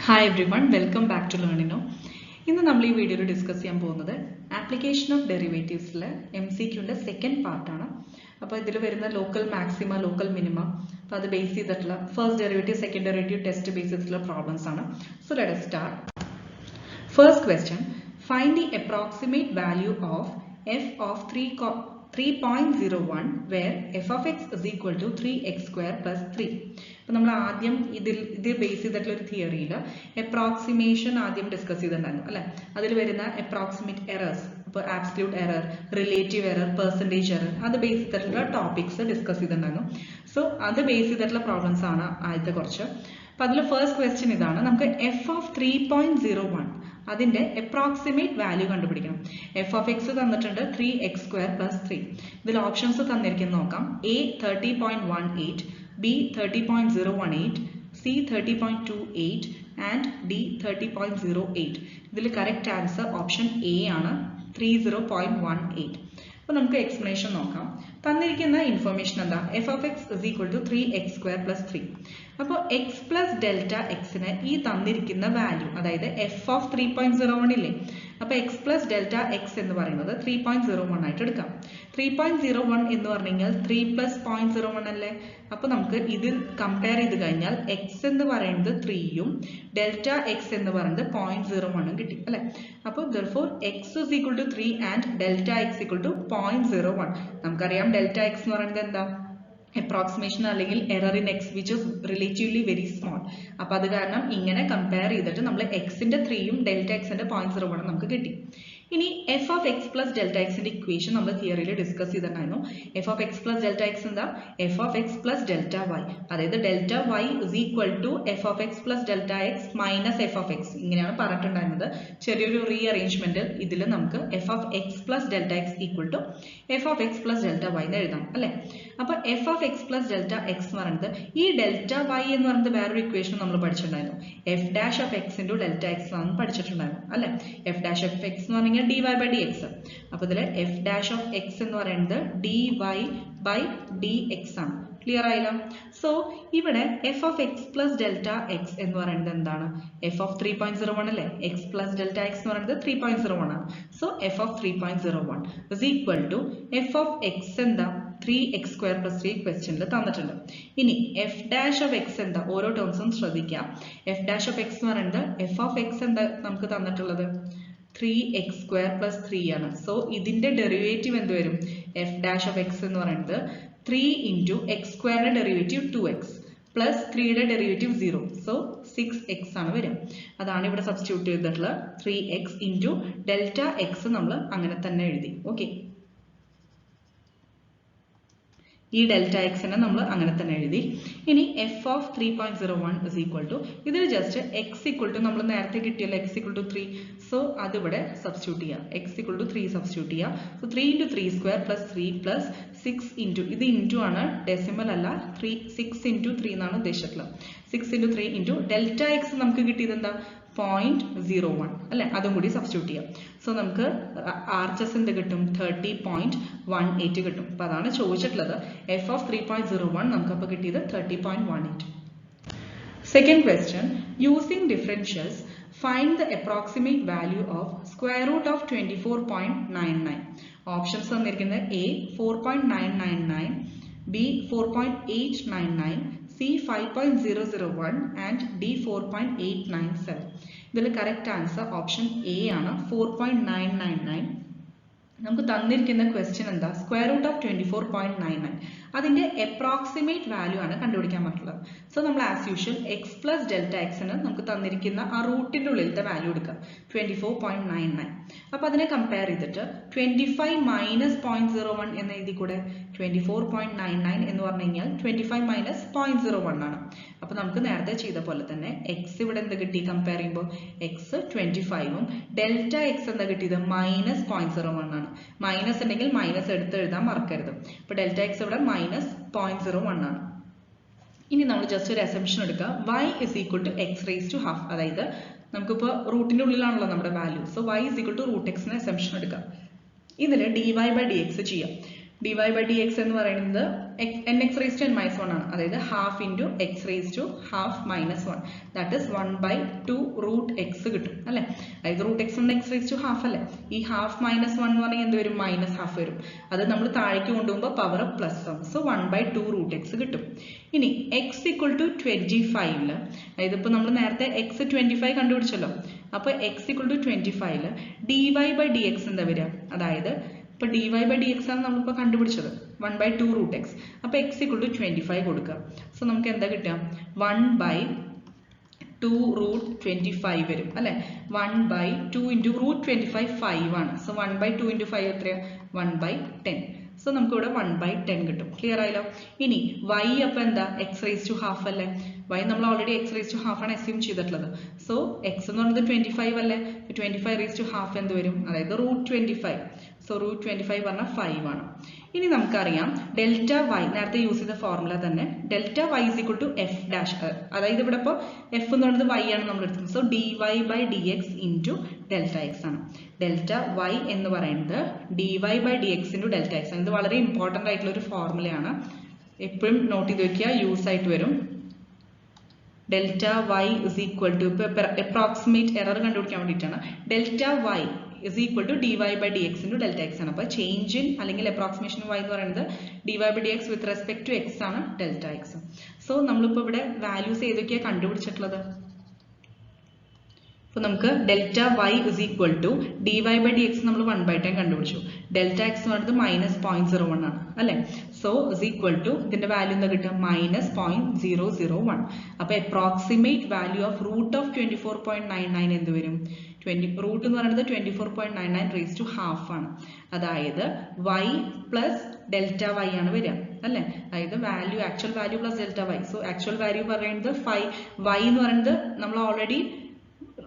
Hi everyone, welcome back to Learnino. In the video discuss application of derivatives MCQ second part. This local maxima, local minima. That's basic first derivative, second derivative test basis problems. So let us start. First question, find the approximate value of f of 3.01 where f of x is equal to 3x square plus 3. We will base theory approximation discuss approximate errors, absolute error, relative error, percentage error. That's the basic topics discuss. So that's the basic problems. The first question is f of 3.01. That's approximate value. F of x is 3x square plus 3. The options are A 30.18, B 30.018, C 30.28 and D 30.08. The correct answer option A is 30.18. So, we will explanation. Information f of x is equal to 3x square plus 3. So, x plus delta x is this value, that is f of 3.01. So, x plus delta x is 3.01. 3.01 is 3 plus 0.01. So, we will compare x is 3 delta x is 0.01. So, therefore, x is equal to 3 and delta x is equal to 0.01. Delta x is approximation or error in x which is relatively very small. So, that's why we compare x in 3 and delta x in 0.01. Ini f of x plus delta x in equation we theory discuss f of x plus delta x is f of x plus delta y. That is delta y is equal to f of x plus delta x minus f of x. Rearrangement f of x plus delta x equal to f of x plus delta y. F of x plus delta x this delta y is equation f dash of x into delta x f dash of x dy by dx. F dash of x is dy by dx. Clear? So, here f of x plus delta x is f of 3.01 x plus delta x is 3.01. So, f of 3.01 is equal to f of x is 3x square plus 3 question. Ini f dash of x is all terms f dash of x is f of x is 3x square plus 3 ആണ്. So, ഇതിന്റെ derivative എന്ത് വരും? f dash of x എന്ന് പറയുന്നത് 3 into x square derivative 2x plus 3 യുടെ derivative 0. So, 6x ആണ് വരും. അതാണ് ഇവിടെ substitute ചെയ്തിട്ടുള്ള 3x into delta x നമ്മൾ അങ്ങനെ തന്നെ എഴുതി. Okay. ഈ delta x നെ നമ്മൾ അങ്ങനെ തന്നെ എഴുതി. ഇനി f of 3.01 is equal to ഇതിൽ just x equal to നമ്മൾ നേരത്തെ കിട്ടിയല്ലോ x equal to 3. So അതിവിടെ substitute ചെയ്യാം. x equal to 3 substitute ചെയ്യാം. So 3 into 3 square plus 3 plus 6 into ഇത് into ആണ് decimal അല്ല 6 into 3 എന്നാണ് ഉദ്ദേശിച്ചിട്ടുള്ളത്. 6 into 3 into delta x നമുക്ക് കിട്ടിയത് എന്താ 0.01 അല്ലേ അതും കൂടി സബ്സ്റ്റിറ്റ്യൂട്ട് ചെയ്യാം. സോ നമുക്ക് ആർച്ചസ് എന്ത് കിട്ടും 30.18 കിട്ടും. അപ്പോൾ അതാണ് ചോദിച്ചിട്ടുള്ളത് f of 3.01 നമുക്ക് അപ്പോൾ കിട്ടിയത് 30.18. Second question, using differentials find the approximate value of square root of 24.99. Options തന്നിരിക്കുന്നത് A 4.999, B 4.899, C 5.001 and D 4.897. The correct answer option A ആണ് 4.999. നമുക്ക് തന്നിരിക്കുന്ന question എന്താ square root of 24.99. അതിന്റെ approximate value ആണ് കണ്ടുപിടിക്കാൻ പറ്റുള്ളത്. So നമ്മൾ as usual x plus delta x ന് നമുക്ക് തന്നിരിക്കുന്ന ആ റൂട്ടിന്റെ ഉള്ളിലത്തെ വാല്യൂ എടുക്കാം 24.99. അപ്പോൾ അതിനെ കമ്പയർ ചെയ്തിട്ട് 25 minus 0.01 എന്ന് എഴുതി കൂടെ 24.99 എന്ന് പറഞ്ഞു കഴിഞ്ഞാൽ 25 minus 0.01 ആണ്. അപ്പോൾ നമുക്ക് നേരത്തെ ചെയ്ത പോലെ തന്നെ x ഇവിടെ എന്ത് കിട്ടി കമ്പയർ ചെയ്യുമ്പോൾ x 25 ഉം ഡെൽറ്റ x എന്താ കിട്ടിയത് minus 0.01 ആണ്. മൈനസ് ഉണ്ടെങ്കിൽ മൈനസ് എടുത്ത് എഴുതാൻ മറക്കരുത്. അപ്പോൾ ഡെൽറ്റ x ഇവിടെ minus 0.01 ആണ്. ഇനി നമ്മൾ ജസ്റ്റ് ഒരു അസംപ്ഷൻ എടുക്കുക y is equal to x raised to half. അതായത് നമുക്കിപ്പോൾ റൂട്ടിന്റെ ഉള്ളിലാണല്ലോ നമ്മുടെ value. So y is equal to root x assumption എടുക്കുക. ഇതിൽ dy by dx ചെയ്യാം. dy by dx എന്ന് പറയുന്നത് nx raised to n minus 1 ആണ്. അതായത് half into x raised to half minus 1. That is 1/2 root x കിട്ടും അല്ലേ. അതായത് root x കൊണ്ട് x raised to half അല്ലേ. ഈ half minus 1 എന്ന് പറഞ്ഞാൽ എന്ത് വരും? മൈനസ് ഹാഫ് വരും. അത് നമ്മൾ താഴേക്ക് കൊണ്ടുപോകുമ്പോൾ പവർ പ്ലസ് ആവും. സോ 1/2 root x കിട്ടും. ഇനി x equal to 25 അതായത് ഇപ്പോൾ നമ്മൾ നേരത്തെ x 25 കണ്ടുപിടിച്ചല്ലോ. അപ്പോൾ x equal to 25 dy by dx എന്താ വരിക? അതായത് ഇപ്പോൾ dy by dx ആണ് നമ്മളിപ്പോൾ കണ്ടുപിടിച്ചത് 1/2 root x. അപ്പോൾ x equal to 25 കൊടുക്കുക. സോ നമുക്ക് എന്താ കിട്ടുക? 1/2 root 25 വരും അല്ലേ. 1/2 into root 25 5 ആണ്. സോ 1/2 into 5 എത്രയാണ്? 1/10. സോ നമുക്ക് ഇവിടെ 1/10 കിട്ടും. ക്ലിയർ ആയല്ലോ. ഇനി y അപ്പോൾ എന്താ? x raised to half അല്ലേ. y നമ്മൾ already x raised to half ആണ് അസ്യൂം ചെയ്തിട്ടുള്ളത്. സോ x എന്ന് പറയുന്നത് 25 അല്ലേ. 25 raised to half എന്ത് വരും? അതായത് root 25. സോ root 25 പറഞ്ഞാൽ 5 ആണ്. ഇനി നമുക്കറിയാം ഡെൽറ്റ y നേരത്തെ യൂസ് ചെയ്ത ഫോർമുല തന്നെ delta y is equal to f dash. അതായത് ഇവിടെ ഇപ്പോൾ f എന്ന് പറയുന്നത് y ആണ് നമ്മൾ എടുക്കുന്നത്. So dy by dx into delta x ആണ്. ഡെൽറ്റ y എന്ന് പറയുന്നത് dy by dx into delta x ആണ്. ഇത് വളരെ ഇമ്പോർട്ടൻ്റ് ആയിട്ടുള്ള ഒരു ഫോർമുലയാണ്. എപ്പോഴും നോട്ട് ചെയ്ത് വെക്കുക, യൂസ് ആയിട്ട് വരും. Delta y is equal to approximate error കണ്ടുപിടിക്കാൻ വേണ്ടിയിട്ടാണ്. Delta y is equal to dy by dx into delta x ആണ്. അപ്പോൾ ചേഞ്ച് ഇൻ അല്ലെങ്കിൽ അപ്രോക്സിമേഷൻ y എന്ന് പറയുന്നത് dy by dx with respect to x ആണ് ഡെൽറ്റ x. സോ നമ്മളിപ്പോൾ ഇവിടെ വാല്യൂസ് ഏതൊക്കെയാണ് കണ്ടുപിടിച്ചിട്ടുള്ളത്? അപ്പോൾ നമുക്ക് delta y is equal to dy by dx നമ്മൾ 1/10 കണ്ടുപിടിച്ചു. ഡെൽറ്റ x എന്ന് പറയുന്നത് -0.01 ആണ് അല്ലേ. സോ is equal to ഇതിന്റെ വാല്യൂ എന്താ കിട്ടുക? -0.001. അപ്പോൾ approximate value of root of 24.99 എന്ത് വരും? റൂട്ട് എന്ന് പറയുന്നത് 24.99 റേസ് ടു ഹാഫ് ആണ്. അതായത് y പ്ലസ് ഡെൽറ്റ y ആണ് വരിക അല്ലേ. അതായത് value actual value plus delta y. So actual value പറയുന്നത് 5. y എന്ന് പറയുന്നത് നമ്മൾ ഓൾറെഡി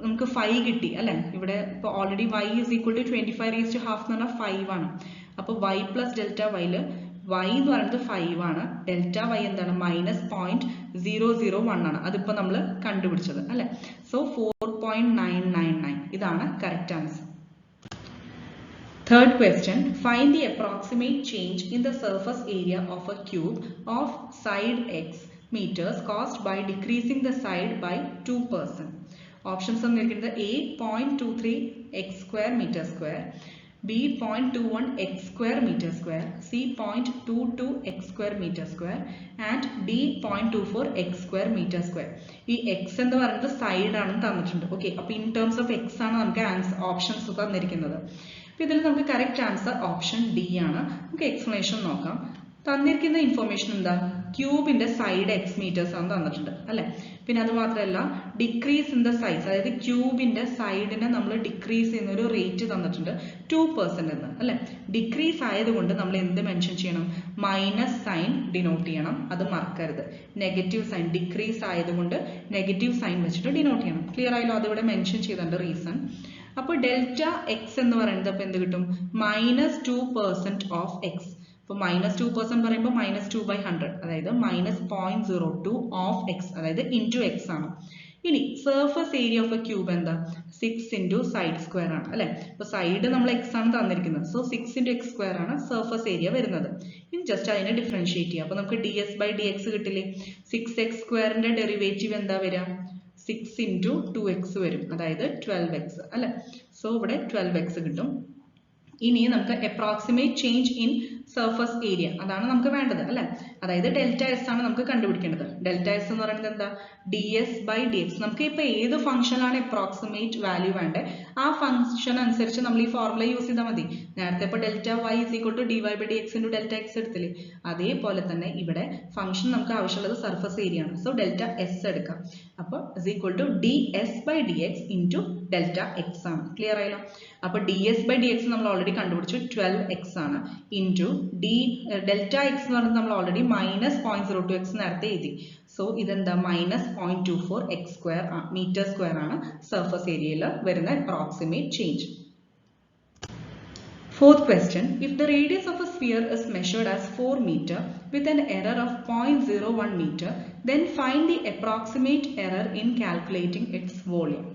നമുക്ക് 5 കിട്ടി അല്ലേ. ഇവിടെ ഇപ്പോൾ already y is equal to 25 raised to half എന്ന് പറഞ്ഞാൽ 5 ആണ്. അപ്പോൾ y plus delta y y എന്ന് പറയുന്നത് 5 ആണ്. ഡെൽറ്റ y എന്താണ്? -0.001 ആണ്. അതിപ്പോൾ നമ്മൾ കണ്ടുപിടിച്ചത് അല്ലേ. സോ 4.999 ഇതാണ് correct answer. Third question, find the approximate change in the surface area of a cube of side x meters caused by decreasing the side by 2%. Options തന്നിരിക്കുന്നത് A 0.23 x square meter square, B 0.21 x square meter square, C 0.22 x square meter square and D 0.24 x square meter square. ഈ x എന്ന് പറയുന്നത് side ആണെന്ന് തന്നിട്ടുണ്ട്. Okay, അപ്പോൾ in terms of x ആണ് നമുക്ക് options തന്നിരിക്കുന്നത്. അപ്പോൾ ഇതിൽ നമുക്ക് കറക്റ്റ് ആൻസർ ഓപ്ഷൻ ഡി ആണ്. നമുക്ക് എക്സ്പ്ലനേഷൻ നോക്കാം. തന്നിരിക്കുന്ന ഇൻഫോർമേഷൻ എന്താ? ക്യൂബിന്റെ സൈഡ് x മീറ്റേഴ്സ് ആണ് തന്നിട്ടുണ്ട് അല്ലെ. പിന്നെ അത് മാത്രമല്ല ഡിക്രീസ് ഇൻ ദ സൈസ്, അതായത് ക്യൂബിന്റെ സൈഡിനെ നമ്മൾ ഡിക്രീസ് ചെയ്യുന്ന ഒരു റേറ്റ് തന്നിട്ടുണ്ട് 2% എന്ന് അല്ലെ. ഡിക്രീസ് ആയതുകൊണ്ട് നമ്മൾ എന്ത് മെൻഷൻ ചെയ്യണം? മൈനസ് സൈൻ ഡിനോട്ട് ചെയ്യണം, അത് മറക്കരുത്. നെഗറ്റീവ് സൈൻ, ഡിക്രീസ് ആയതുകൊണ്ട് നെഗറ്റീവ് സൈൻ വെച്ചിട്ട് ഡിനോട്ട് ചെയ്യണം. ക്ലിയർ ആയല്ലോ? അതിവിടെ മെൻഷൻ ചെയ്തിട്ടുണ്ട് റീസൺ. അപ്പോൾ ഡെൽറ്റ എക്സ് എന്ന് പറയുന്നത് അപ്പോൾ എന്ത് കിട്ടും? -2% ഓഫ് എക്സ്. അപ്പോൾ -2% പറയുമ്പോൾ -2/100, അതായത് -0.02 ഓഫ് എക്സ്, അതായത് ഇൻറ്റു എക്സ് ആണ്. ഇനി surface area of A cube എന്താ? 6 ഇൻറ്റു സൈഡ് സ്ക്വയർ ആണ് അല്ലെ. അപ്പോൾ സൈഡ് നമ്മൾ എക്സ് ആണ് തന്നിരിക്കുന്നത്. സോ 6 ഇൻറ്റു എക്സ് സ്ക്വയർ ആണ് സർഫസ് ഏരിയ വരുന്നത്. ഇനി ജസ്റ്റ് അതിനെ ഡിഫറൻഷിയേറ്റ് ചെയ്യാം. അപ്പോൾ നമുക്ക് ds/dx കിട്ടില്ലേ? 6x സ്ക്വയറിന്റെ ഡെറിവേറ്റീവ് എന്താ വരിക? 6 ഇൻറ്റു 2x വരും, അതായത് 12x അല്ലെ. സോ ഇവിടെ 12x കിട്ടും. ഇനി നമുക്ക് approximate change in surface area, അതാണ് നമുക്ക് വേണ്ടത് അല്ലെ. അതായത് ഡെൽറ്റ എസ് ആണ് നമുക്ക് കണ്ടുപിടിക്കേണ്ടത്. ഡെൽറ്റ എസ് എന്ന് പറയുന്നത് എന്താ? ds/dx. നമുക്ക് ഇപ്പോൾ ഏത് ഫംഗ്ഷനാണ് അപ്രോക്സിമേറ്റ് വാല്യൂ വേണ്ടത് ആ ഫംഗ്ഷൻ അനുസരിച്ച് നമ്മൾ ഈ ഫോർമുല യൂസ് ചെയ്താൽ മതി. നേരത്തെ ഇപ്പോൾ delta y = dy/dx × delta X എടുത്തില്ലേ, അതേപോലെ തന്നെ ഇവിടെ ഫംഗ്ഷൻ നമുക്ക് ആവശ്യമുള്ളത് സർഫസ് ഏരിയ ആണ്. സോ ഡെൽറ്റ എസ് എടുക്കാം. അപ്പോൾ ds/dx × ഡെൽറ്റ എക്സ് ആണ്. ക്ലിയർ ആയല്ലോ? അപ്പോൾ ds/dx നമ്മൾ ഓൾറെഡി കണ്ടുപിടിച്ചു, 12x ആണ്. ഇൻറ്റു ഡെൽറ്റ എക്സ് എന്ന് പറയുന്നത് നമ്മൾ ഓൾറെഡി -0.02x നേരത്തെ എഴുതി. സോ ഇതെന്താ? -0.24 x സ്ക്വയർ മീറ്റർ സ്ക്വയർ ആണ് സർഫസ് ഏരിയയിൽ വരുന്ന approximate change. Fourth question, if the radius of a sphere is measured as 4 meter with an error of 0.01 meter, then find the approximate error in calculating its volume.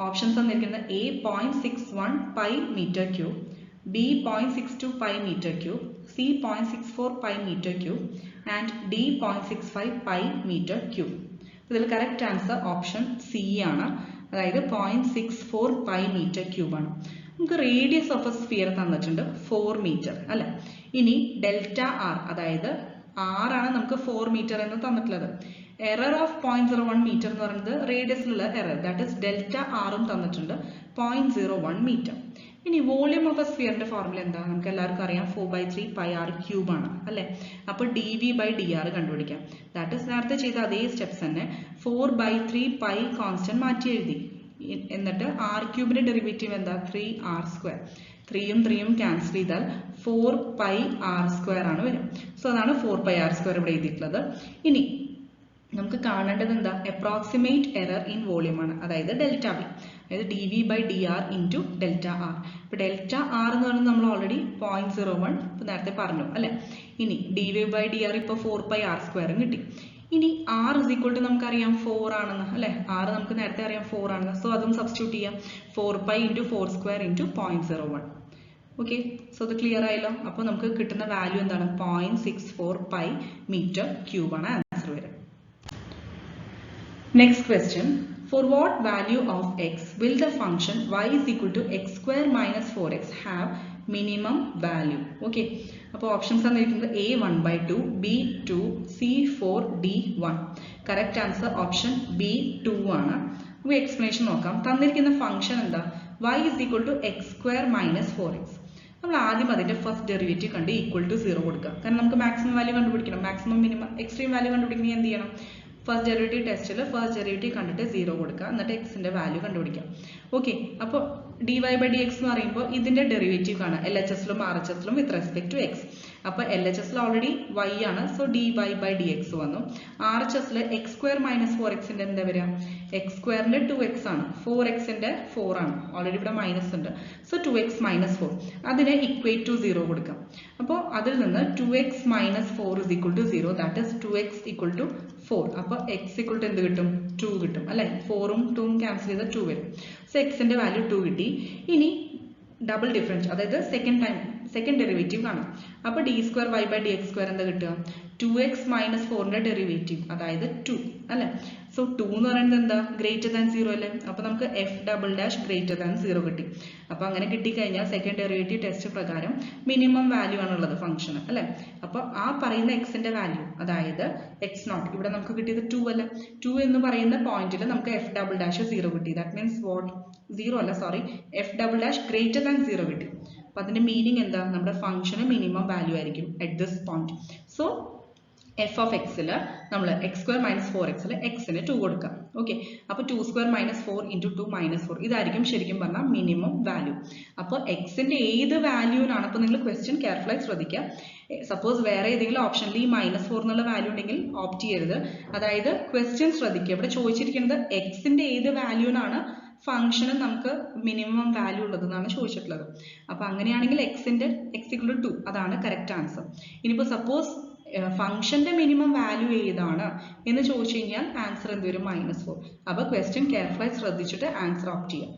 Options തന്നിരിക്കുന്നത് A 0.61 pi meter cube, B 0.62 pi meter cube, C 0.64 pi meter cube, and d 0.65 pi meter cube. ഇതിൽ correct answer option C ആണ്, അതായത് 0.64 pi metre cube ആണ്. നമുക്ക് radius of A sphere തന്നിട്ടുണ്ട് 4 metre അല്ലെ. ഇനി delta R, അതായത് R ആണ് നമുക്ക് 4 മീറ്റർ എന്ന് തന്നിട്ടുള്ളത്. എറർ ഓഫ് 0.01 മീറ്റർ എന്ന് പറയുന്നത് റേഡിയസിലുള്ള എറർ, ദാറ്റ് ഇസ് ഡെൽറ്റ ആറും തന്നിട്ടുണ്ട് 0.01 മീറ്റർ. ഇനി വോളിയം ഓഫ് എ സ്ഫിയറിന്റെ ഫോർമുല എന്താ? നമുക്ക് എല്ലാവർക്കും അറിയാം 4/3 പൈ ആർ ക്യൂബ് ആണ് അല്ലെ. അപ്പോൾ D V by D R കണ്ടുപിടിക്കാം. ദാറ്റ് ഇസ് നേരത്തെ ചെയ്ത അതേ സ്റ്റെപ്സ് തന്നെ 4/3 പൈ കോൺസ്റ്റന്റ് മാറ്റി എഴുതി. എന്നിട്ട് ആർ ക്യൂബിന്റെ ഡെറിവേറ്റീവ് എന്താ? 3r². 3യും 3യും ക്യാൻസൽ ചെയ്താൽ 4 പൈ ആർ സ്ക്വയർ ആണ് വരും. സോ അതാണ് 4 പൈ ആർ സ്ക്വയർ ഇവിടെ എഴുതിയിട്ടുള്ളത്. ഇനി നമുക്ക് കാണേണ്ടത് എന്താ? അപ്രോക്സിമേറ്റ് എറർ ഇൻ വോളിയം ആണ്, അതായത് ഡെൽറ്റ വി, അതായത് D V by D R into delta R. ഇപ്പോൾ ഡെൽറ്റ ആർ എന്ന് പറയുന്നത് നമ്മൾ ഓൾറെഡി 0.01 ഇപ്പോൾ നേരത്തെ പറഞ്ഞു അല്ലെ. ഇനി D V by D R ഇപ്പോൾ 4 പൈ ആർ സ്ക്വയറും കിട്ടി. ഇനി ആർ ഇസ് ഈക്വൽ ടു നമുക്കറിയാം 4 ആണെന്ന് അല്ലെ. ആർ നമുക്ക് നേരത്തെ അറിയാം 4 ആണെന്ന്. സോ അതും സബ്സ്റ്റിറ്റ്യൂട്ട് ചെയ്യാം. 4 pi into 4 square into 0.01. Okay, so ഇത് ക്ലിയർ ആയല്ലോ. അപ്പോൾ നമുക്ക് കിട്ടുന്ന വാല്യൂ എന്താണ്? 0.64 പൈ മീറ്റർ ക്യൂബ് ആണ് ആൻസർ വരിക. Next question, for what value of x will the function y is equal to x square minus 4x have minimum value? Okay, അപ്പോൾ options തന്നിരിക്കുന്നത് a 1/2, b 2, c 4, d 1. Correct answer option b 2 ആണ്. നമുക്ക് explanation നോക്കാം. തന്നിരിക്കുന്ന function എന്താ? y is equal to x square minus 4x. നമ്മൾ ആദ്യം അതിന്റെ ഫസ്റ്റ് ഡെറിവേറ്റീവ് കണ്ട് ഈക്വൽ ടു 0 കൊടുക്കുക. കാരണം നമുക്ക് മാക്സിമം വാല്യൂ കണ്ടുപിടിക്കണം. മാക്സിമം മിനിമം എക്സ്ട്രീം വാല്യൂ കണ്ടുപിടിക്കണമെങ്കിൽ എന്ത് ചെയ്യണം? ഫസ്റ്റ് ഡെറിവേറ്റീവ് ടെസ്റ്റിൽ ഫസ്റ്റ് ഡെറിവേറ്റീവ് കണ്ടിട്ട് 0 കൊടുക്കുക, എന്നിട്ട് എക്സിന്റെ വാല്യൂ കണ്ടുപിടിക്കാം. ഓക്കെ, അപ്പോൾ dy ബൈ dx എന്ന് പറയുമ്പോൾ ഇതിന്റെ ഡെറിവേറ്റീവ് കാണാം LHS-ലും RHS-ലും വിത്ത് റെസ്പെക്ട് ടു എക്സ്. അപ്പോൾ LHS-ൽ ഓൾറെഡി y ആണ്, സോ dy ബൈ dx വന്നു. RHS-ൽ x സ്ക്വയർ മൈനസ് 4x-ന്റെ എന്താ വരിക? x സ്ക്വയറിന്റെ 2x ആണ്, 4x-ന്റെ 4 ആണ്, ഓൾറെഡി ഇവിടെ മൈനസ് ഉണ്ട്. സോ 2x മൈനസ് 4, അതിനെ ഇക്വേറ്റ് ടു 0 കൊടുക്കാം. അപ്പോൾ അതിൽ നിന്ന് 2x minus 4 is equal to 0, that is 2x equal to 4. അപ്പോൾ x ഈക്വൽ ടു എന്ത് കിട്ടും? 2 കിട്ടും അല്ലെ. 4ഉം 2ഉം ക്യാൻസൽ ചെയ്താൽ 2 വരും. സോ എക്സിന്റെ വാല്യൂ 2 കിട്ടി. ഇനി ഡബിൾ ഡിഫറൻസ്, അതായത് സെക്കൻഡ് ഡെറിവേറ്റീവ് കാണാം. അപ്പോൾ D square Y by D X square എന്താ കിട്ടുക? 2x മൈനസ് 4ന്റെ ഡെറിവേറ്റീവ്, അതായത് 2 അല്ലെ. സോ 2 എന്ന് പറയുന്നത് എന്താ? ഗ്രേറ്റർ ദാൻ 0 അല്ലേ. അപ്പോൾ നമുക്ക് F double dash greater than 0 കിട്ടി. അപ്പോൾ അങ്ങനെ കിട്ടിക്കഴിഞ്ഞാൽ സെക്കൻഡ് ഡെറിവേറ്റീവ് ടെസ്റ്റ് പ്രകാരം മിനിമം വാല്യൂ ആണുള്ളത് ഫംഗ്ഷന് അല്ലെ. അപ്പോൾ ആ പറയുന്ന എക്സിന്റെ വാല്യൂ, അതായത് x0, ഇവിടെ നമുക്ക് കിട്ടിയത് 2 അല്ലേ. 2 എന്ന് പറയുന്ന പോയിന്റിൽ നമുക്ക് എഫ് ഡബിൾ ഡാഷ് 0 കിട്ടി. That means what? 0 അല്ല, sorry, F double dash greater than 0 കിട്ടി. അപ്പോൾ അതിന്റെ മീനിങ് എന്താ? നമ്മുടെ ഫംഗ്ഷന് മിനിമം വാല്യൂ ആയിരിക്കും at this point. So F of എക്സിൽ നമ്മൾ എക്സ് സ്ക്വയർ മൈനസ് 4x എക്സിന് 2 കൊടുക്കാം. ഓക്കെ, അപ്പോൾ 2 സ്ക്വയർ മൈനസ് 4 ഇൻറ്റു 2 മൈനസ് 4 ഇതായിരിക്കും ശരിക്കും പറഞ്ഞാൽ മിനിമം വാല്യൂ. അപ്പോൾ എക്സിന്റെ ഏത് വാല്യൂവിനാണ്? അപ്പോൾ നിങ്ങൾ ക്വസ്റ്റ്യൻ കെയർഫുള്ളായി ശ്രദ്ധിക്കുക. സപ്പോസ് വേറെ ഏതെങ്കിലും ഓപ്ഷനിൽ ഈ -4 എന്നുള്ള വാല്യൂ ഉണ്ടെങ്കിൽ ഓപ്റ്റ് ചെയ്യരുത്. അതായത് ക്വസ്റ്റ്യൻ ശ്രദ്ധിക്കുക. ഇവിടെ ചോദിച്ചിരിക്കുന്നത് എക്സിന്റെ ഏത് വാല്യൂവിനാണ് ഫംഗ്ഷന് നമുക്ക് മിനിമം വാല്യൂ ഉള്ളതെന്നാണ് ചോദിച്ചിട്ടുള്ളത്. അപ്പോൾ അങ്ങനെയാണെങ്കിൽ എക്സിന്റെ x = 2 അതാണ് കറക്റ്റ് ആൻസർ. ഇനിയിപ്പോൾ സപ്പോസ് ഫംഗ്ഷന്റെ മിനിമം വാല്യൂ ഏതാണ് എന്ന് ചോദിച്ചു കഴിഞ്ഞാൽ ആൻസർ എന്ത് വരും? -4. അപ്പോൾ ക്വസ്റ്റ്യൻ കെയർഫുള്ളായി ശ്രദ്ധിച്ചിട്ട് ആൻസർ ഓപ്റ്റ് ചെയ്യാം.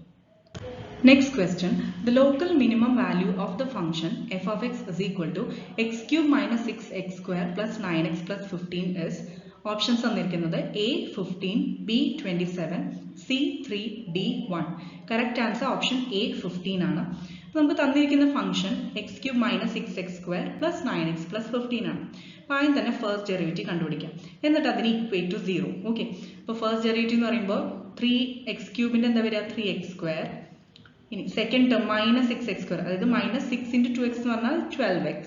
Next question, the local minimum value of the function f of x is equal to x³ minus 6x square plus 9x plus 15 is. Options തന്നിരിക്കുന്നത് a 15, b 27, c 3, d 1. Correct answer option a 15 ആണ്. നമുക്ക് തന്നിരിക്കുന്ന function x³ minus 6x square plus 9x plus 15 ആണ്. അപ്പോൾ ആദ്യം തന്നെ first derivative കണ്ടുപിടിക്കാം, എന്നിട്ട് അതിന് ഇക്വേറ്റ് ടു 0. ഓക്കെ, അപ്പോൾ ഫസ്റ്റ് ഡെറിവേറ്റീവ് എന്ന് പറയുമ്പോൾ 3x³ എന്താ വരിക? 3x square. ഇനി second term minus 6x square, അതായത് മൈനസ് 6 ഇൻറ്റു 2x എന്ന് പറഞ്ഞാൽ 12x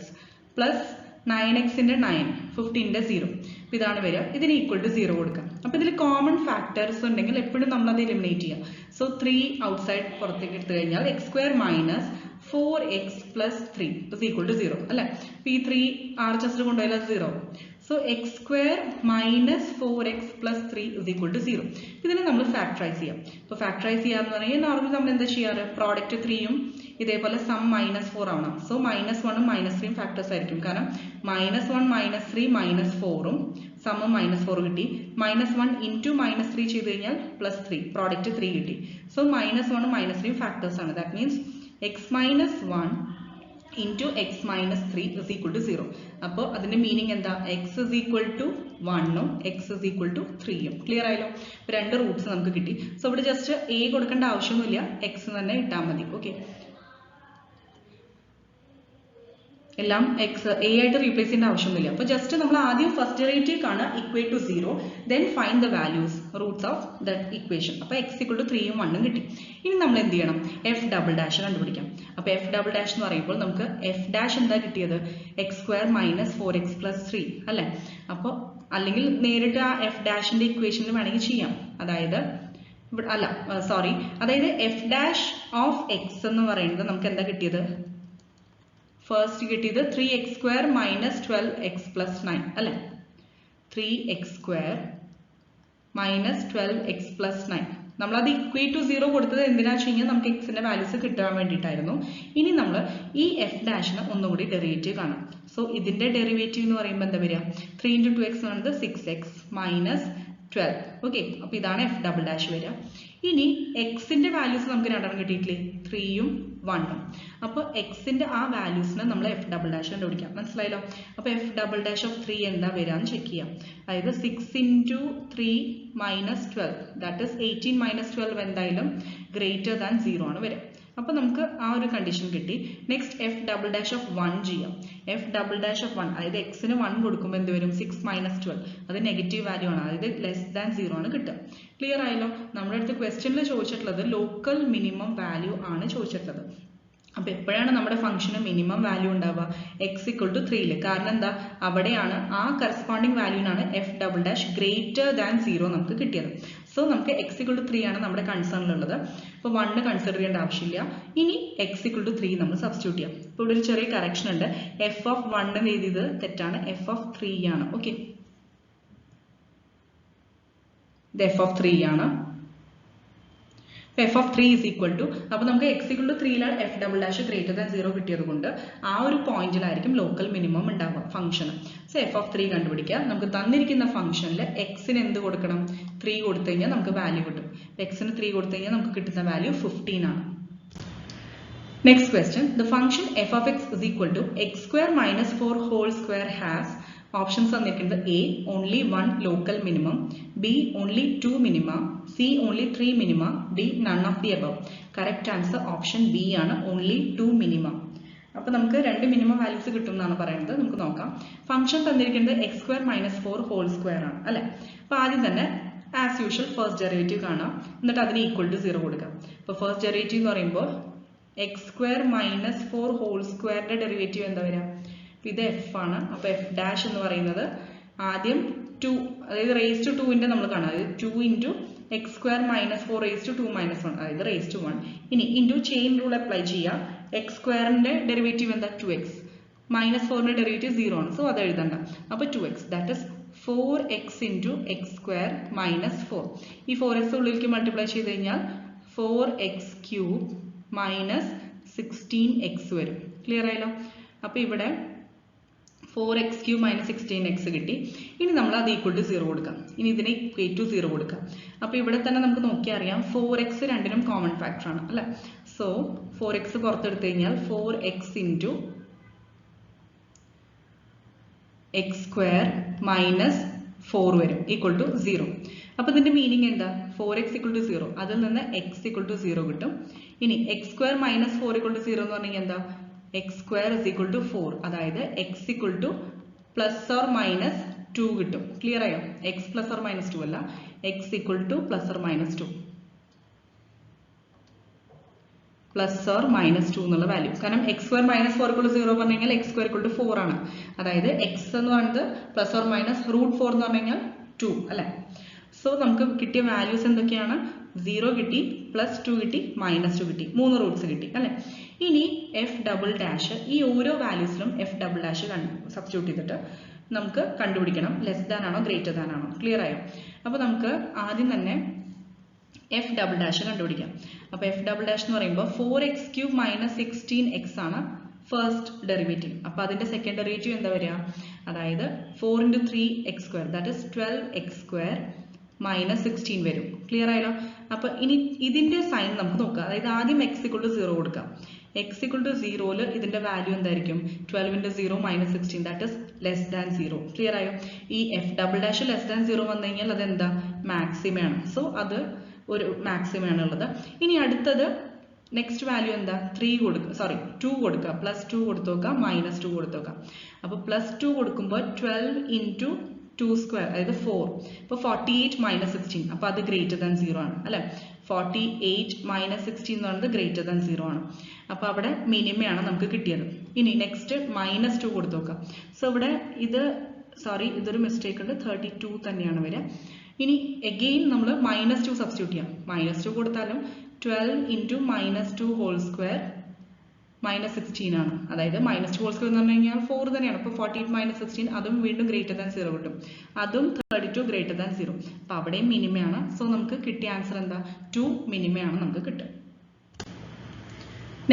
പ്ലസ് 9x-ന്റെ 9, 15-ന്റെ 0. അപ്പോൾ ഇതാണ് വരിക. ഇതിന് ഈക്വൽ ടു 0 കൊടുക്കാം. അപ്പോൾ ഇതിൽ കോമൺ ഫാക്ടേഴ്സ് ഉണ്ടെങ്കിൽ എപ്പോഴും നമ്മൾ അത് എലിമിനേറ്റ് ചെയ്യാം. സോ 3 ഔട്ട്സൈഡ് പുറത്തേക്ക് എടുത്തു കഴിഞ്ഞാൽ x² minus 4x plus 3 is equal to 0 അല്ലേ. അപ്പോൾ ഈ 3 RHS കൊണ്ടുപോയാൽ അത് 0. So x² minus 4x plus 3 is equal to 0. ഇതിനെ നമ്മൾ ഫാക്ടറൈസ് ചെയ്യാം. ഇപ്പോൾ ഫാക്ടറൈസ് ചെയ്യാന്ന് പറഞ്ഞാൽ നോർമലി നമ്മൾ എന്താ ചെയ്യാറ്? പ്രോഡക്റ്റ് 3യും ഇതേപോലെ സം -4 ആവണം. സോ -1ഉം -3ഉം ഫാക്ടേഴ്സ് ആയിരിക്കും. കാരണം -1 -3 -4ഉം സമ്മും -4 കിട്ടി. -1 ഇൻറ്റു -3 ചെയ്ത് കഴിഞ്ഞാൽ +3, പ്രോഡക്റ്റ് 3 കിട്ടി. സോ -1ഉം -3ഉം ഫാക്ടേഴ്സ് ആണ്. That means x - 1 into x minus 3 is equal to 0. അപ്പോൾ അതിന്റെ മീനിങ് എന്താ? x is equal to 1 ഉം x is equal to 3 ഉം. ക്ലിയർ ആയല്ലോ? അപ്പോൾ രണ്ട് റൂട്ട്സ് നമുക്ക് കിട്ടി. സോ ഇവിടെ ജസ്റ്റ് a കൊടുക്കേണ്ട ആവശ്യമൊന്നുമില്ല, x തന്നെ ഇട്ടാൽ മതി. ഓക്കെ, എല്ലാം എക്സ് എ ആയിട്ട് റീപ്ലേസ് ചെയ്യേണ്ട ആവശ്യമൊന്നുമില്ല. അപ്പോൾ ജസ്റ്റ് നമ്മൾ ആദ്യം ഫസ്റ്റ് ഡെറിവേറ്റീവ് കാണുക, equate to 0, then find the values roots of that equation. അപ്പോൾ x = 3 ഉം 1 ഉം കിട്ടി. ഇനി നമ്മൾ എന്ത് ചെയ്യണം? എഫ് ഡബിൾ ഡാഷ് കണ്ടുപിടിക്കാം. അപ്പോൾ എഫ് ഡബിൾ ഡാഷ് എന്ന് പറയുമ്പോൾ നമുക്ക് എഫ് ഡാഷ് എന്താ കിട്ടിയത്? x² - 4x + 3 അല്ലേ? അപ്പോൾ അല്ലെങ്കിൽ നേരിട്ട് ആ എഫ് ഡാഷിന്റെ ഇക്വേഷനിൽ വേണമെങ്കിൽ ചെയ്യാം. അതായത് അല്ല സോറി, അതായത് എഫ് ഡാഷ് ഓഫ് എക്സ് എന്ന് പറയുന്നത് നമുക്ക് എന്താ കിട്ടിയത്? ഫസ്റ്റ് കിട്ടിയത് 3x² - 12x + 9 അല്ലേ? 3x² - 12x + 9. നമ്മളത് ഇക്വേറ്റ് ടു 0 കൊടുത്തത് എന്തിനാ വെച്ച് കഴിഞ്ഞാൽ നമുക്ക് എക്സിന്റെ വാല്യൂസ് കിട്ടാൻ വേണ്ടിയിട്ടായിരുന്നു. ഇനി നമ്മൾ ഈ എഫ് ഡാഷിന് ഒന്നുകൂടി ഡെറിവേറ്റീവ് കാണാം. സോ ഇതിന്റെ ഡെറിവേറ്റീവ് എന്ന് പറയുമ്പോൾ എന്താ വരിക? 3 × 2x എന്നത് 6x - 12. ഓക്കെ, അപ്പോൾ ഇതാണ് എഫ് ഡബിൾ ഡാഷ് വരിക. ഇനി എക്സിന്റെ വാല്യൂസ് നമുക്ക് രണ്ടെണ്ണം കിട്ടിയിട്ടില്ലേ? 3 ഉം 1 ഉം. അപ്പോൾ എക്സിന്റെ ആ വാല്യൂസിനെ നമ്മൾ എഫ് ഡബിൾ ഡാഷ് കണ്ടുപിടിക്കാം. മനസ്സിലായല്ലോ? അപ്പോൾ എഫ് ഡബിൾ ഡാഷ് ഓഫ് 3 എന്താ വരാന്ന് ചെക്ക് ചെയ്യാം. അതായത് 6 × 3 - 12, ദാറ്റ് ഈസ് 18 - 12 എന്തായാലും ഗ്രേറ്റർ ദാൻ 0 ആണ് വരിക. അപ്പോൾ നമുക്ക് ആ ഒരു കണ്ടീഷൻ കിട്ടി. Next F double dash of 1 ചെയ്യാം. എഫ് ഡബിൾ ഡാഷ് ഓഫ് 1, അതായത് എക്സിന് 1 കൊടുക്കുമ്പോൾ എന്ത് വരും? 6 - 12, അത് നെഗറ്റീവ് വാല്യൂ ആണ്, അതായത് ലെസ് ദാൻ 0 ആണ് കിട്ടുക. ക്ലിയർ ആയല്ലോ? നമ്മുടെ അടുത്ത് ക്വസ്റ്റ്യനിൽ ചോദിച്ചിട്ടുള്ളത് ലോക്കൽ മിനിമം വാല്യൂ ആണ് ചോദിച്ചിട്ടുള്ളത്. അപ്പോൾ എപ്പോഴാണ് നമ്മുടെ ഫംഗ്ഷന് മിനിമം വാല്യൂ ഉണ്ടാവുക? x = 3. കാരണം എന്താ? അവിടെയാണ് ആ കറസ്പോണ്ടിങ് വാല്യൂനാണ് F double dash greater than 0 നമുക്ക് കിട്ടിയത്. സോ നമുക്ക് x = 3 ആണ് നമ്മുടെ കൺസേണിലുള്ളത്. അപ്പോൾ 1 കൺസിഡർ ചെയ്യേണ്ട ആവശ്യമില്ല. ഇനി x = 3 നമ്മൾ സബ്സ്റ്റിറ്റ്യൂട്ട് ചെയ്യാം. ഇപ്പോൾ ഇവിടെ ഒരു ചെറിയ കറക്ഷൻ ഉണ്ട്. എഫ് ഓഫ് 1 എന്ന് എഴുതിയത് തെറ്റാണ്, എഫ് ഓഫ് 3 ആണ്. ഓക്കെ, ഇത് എഫ് ഓഫ് 3 ആണ്. F of 3 is equal to, അപ്പോൾ നമുക്ക് x = 3 F double dash greater than 0 കിട്ടിയത് കൊണ്ട് ആ ഒരു പോയിന്റിലായിരിക്കും ലോക്കൽ മിനിമം ഉണ്ടാവുക ഫംഗ്ഷന്. സോ എഫ് ഓഫ് 3 കണ്ടുപിടിക്കുക. നമുക്ക് തന്നിരിക്കുന്ന ഫംഗ്ഷനിൽ എക്സിന് എന്ത് കൊടുക്കണം? 3 കൊടുത്തു കഴിഞ്ഞാൽ നമുക്ക് വാല്യൂ കിട്ടും. എക്സിന് 3 കൊടുത്തു കഴിഞ്ഞാൽ നമുക്ക് കിട്ടുന്ന വാല്യൂ 15 ആണ്. Next question, the function F of x is equal to x² - 4 whole square has options തന്നിരിക്കുന്നത് A only 1 local minimum, B only 2 minima, C only 3 minima, D none of the above. Correct answer option B ആണ്, only 2 minima. അപ്പോൾ നമുക്ക് 2 minimum values കിട്ടും എന്നാണ് പറയുന്നത്. നമുക്ക് നോക്കാം. Function തന്നിരിക്കുന്നത് x² - 4 whole square ആണ് അല്ലേ? അപ്പോൾ ആദ്യം തന്നെ ആസ് യൂഷ്വൽ ഫസ്റ്റ് ഡെറിവേറ്റീവ് കാണാം, എന്നിട്ട് അതിന് = 0 കൊടുക്കാം. അപ്പോൾ ഫസ്റ്റ് ഡെറിവേറ്റീവ് എന്ന് പറയുമ്പോൾ x² - 4 whole squareന്റെ ഡെറിവേറ്റീവ് എന്താ വരിക? ഇത് എഫ് ആണ്. അപ്പോൾ എഫ് ഡാഷ് എന്ന് പറയുന്നത് ആദ്യം 2, അതായത് റേസ് ടു 2ന്റെ നമ്മൾ കാണാം, അതായത് 2 × x² - 4 raised to 2 - 1, അതായത് raised to 1. ഇനി ഇൻറ്റു ചെയിൻ റൂൾ അപ്ലൈ ചെയ്യുക. x² ഡെറിവേറ്റീവ് എന്താ? 2x, -4ന്റെ ഡെറിവേറ്റീവ് 0 ആണ്, സോ അത് എഴുതണ്ട. അപ്പോൾ 2x, that is 4x × x² - 4. ഈ 4x ഉള്ളിലേക്ക് മൾട്ടിപ്ലൈ ചെയ്ത് കഴിഞ്ഞാൽ 4x³ - 16x വരും. ക്ലിയർ ആയല്ലോ? അപ്പോൾ ഇവിടെ 4x³ - 16x കിട്ടി. ഇനി നമ്മൾ അത് = 0 കൊടുക്കാം. ഇനി ഇതിനെ ഇക്വേറ്റ് ടു 0 കൊടുക്കാം. അപ്പോൾ ഇവിടെ തന്നെ നമുക്ക് നോക്കിയാൽ അറിയാം 4x രണ്ടിനും കോമൺ ഫാക്ടർ ആണ് അല്ലേ? സോ 4x പുറത്തെടുത്തു കഴിഞ്ഞാൽ 4x × x² - 4 വരും =0. അപ്പോൾ ഇതിന്റെ മീനിങ് എന്താ? 4x = 0, അതിൽ നിന്ന് x = 0 കിട്ടും. ഇനി x² - 4 = 0 എന്ന് പറഞ്ഞാൽ എന്താ? x² = 4, അതായത് x = ±2 കിട്ടും. ക്ലിയർ ആയോ? x ±2 അല്ല, x = ±2, +or-2 എന്നുള്ള വാല്യൂ. കാരണം x² - 4 = 0 പറഞ്ഞു കഴിഞ്ഞാൽ x² = 4 ആണ്. അതായത് x എന്ന് പറയുന്നത് +or-√4 എന്ന് പറഞ്ഞു കഴിഞ്ഞാൽ 2 അല്ലേ? സോ നമുക്ക് കിട്ടിയ വാല്യൂസ് എന്തൊക്കെയാണ്? 0 കിട്ടി, +2 കിട്ടി, -2 കിട്ടി, 3 റൂട്ട്സ് കിട്ടി അല്ലേ? ഇനി എഫ് ഡബിൾ ഡാഷ്, ഈ ഓരോ വാല്യൂസിലും എഫ് ഡബിൾ ഡാഷ് സബ്സ്റ്റിറ്റ്യൂട്ട് ചെയ്തിട്ട് നമുക്ക് കണ്ടുപിടിക്കണം ലെസ് ദാൻ ആണോ ഗ്രേറ്റർ ദാൻ ആണോ. ക്ലിയർ ആയോ? അപ്പോൾ നമുക്ക് ആദ്യം തന്നെ എഫ് ഡബിൾ ഡാഷ് കണ്ടുപിടിക്കാം. അപ്പോൾ എഫ് ഡബിൾ ഡാഷ് എന്ന് പറയുമ്പോൾ 4x³ - 16x ആണ് ഫസ്റ്റ് ഡെറിവേറ്റീവ്. അപ്പോൾ അതിന്റെ സെക്കൻഡ് ഡെറിവേറ്റീവ് എന്താ വരിക? അതായത് 4 × 3x², ദാറ്റ് ഇസ് 12x² -16 വരും. ക്ലിയർ ആയല്ലോ? അപ്പോൾ ഇനി ഇതിന്റെ സൈൻ നമുക്ക് നോക്കാം. അതായത് ആദ്യം x = 0 കൊടുക്കാം. x = 0 ഇതിന്റെ വാല്യൂ എന്തായിരിക്കും? 12 × 0 -16, ദാറ്റ് ഇസ് <0. ക്ലിയർ ആയോ? ഈ f" <0 വന്നു കഴിഞ്ഞാൽ അത് എന്താ? മാക്സിമയാണ്. സോ അത് ഒരു മാക്സിമയാണ് ഉള്ളത്. ഇനി അടുത്തത് നെക്സ്റ്റ് വാല്യൂ എന്താ? 2 കൊടുക്കുക. +2 കൊടുത്തു നോക്കാം, -2 കൊടുത്തു നോക്കാം. അപ്പോൾ +2 കൊടുക്കുമ്പോൾ 12 × 2² അതായത് 4. അപ്പോൾ 48 - 16. അപ്പോൾ അത് >0 ആണ് അല്ലേ? 48 - 16 എന്ന് പറയുന്നത് >0 ആണ്. അപ്പോൾ അവിടെ മിനിമയാണ് നമുക്ക് കിട്ടിയത്. ഇനി നെക്സ്റ്റ് -2 കൊടുത്തു നോക്കാം. സോ ഇവിടെ ഇതൊരു മിസ്റ്റേക്ക് ഉണ്ട്, 32 തന്നെയാണ് വരിക. ഇനി അഗെയിൻ നമ്മൾ -2 സബ്സ്റ്റിറ്റ്യൂട്ട് ചെയ്യാം. -2 കൊടുത്താലും 12 × -2² -16 ആണ്. അതായത് -2² എന്ന് പറഞ്ഞു കഴിഞ്ഞാൽ 4 തന്നെയാണ്. അപ്പോൾ 48 - 16 അതും വീണ്ടും >0 കിട്ടും. അതും 32 >0. അപ്പോൾ അവിടെയും മിനിമയാണ്. സോ നമുക്ക് കിട്ടിയ ആൻസർ എന്താ? 2 മിനിമയാണ് നമുക്ക് കിട്ടുക.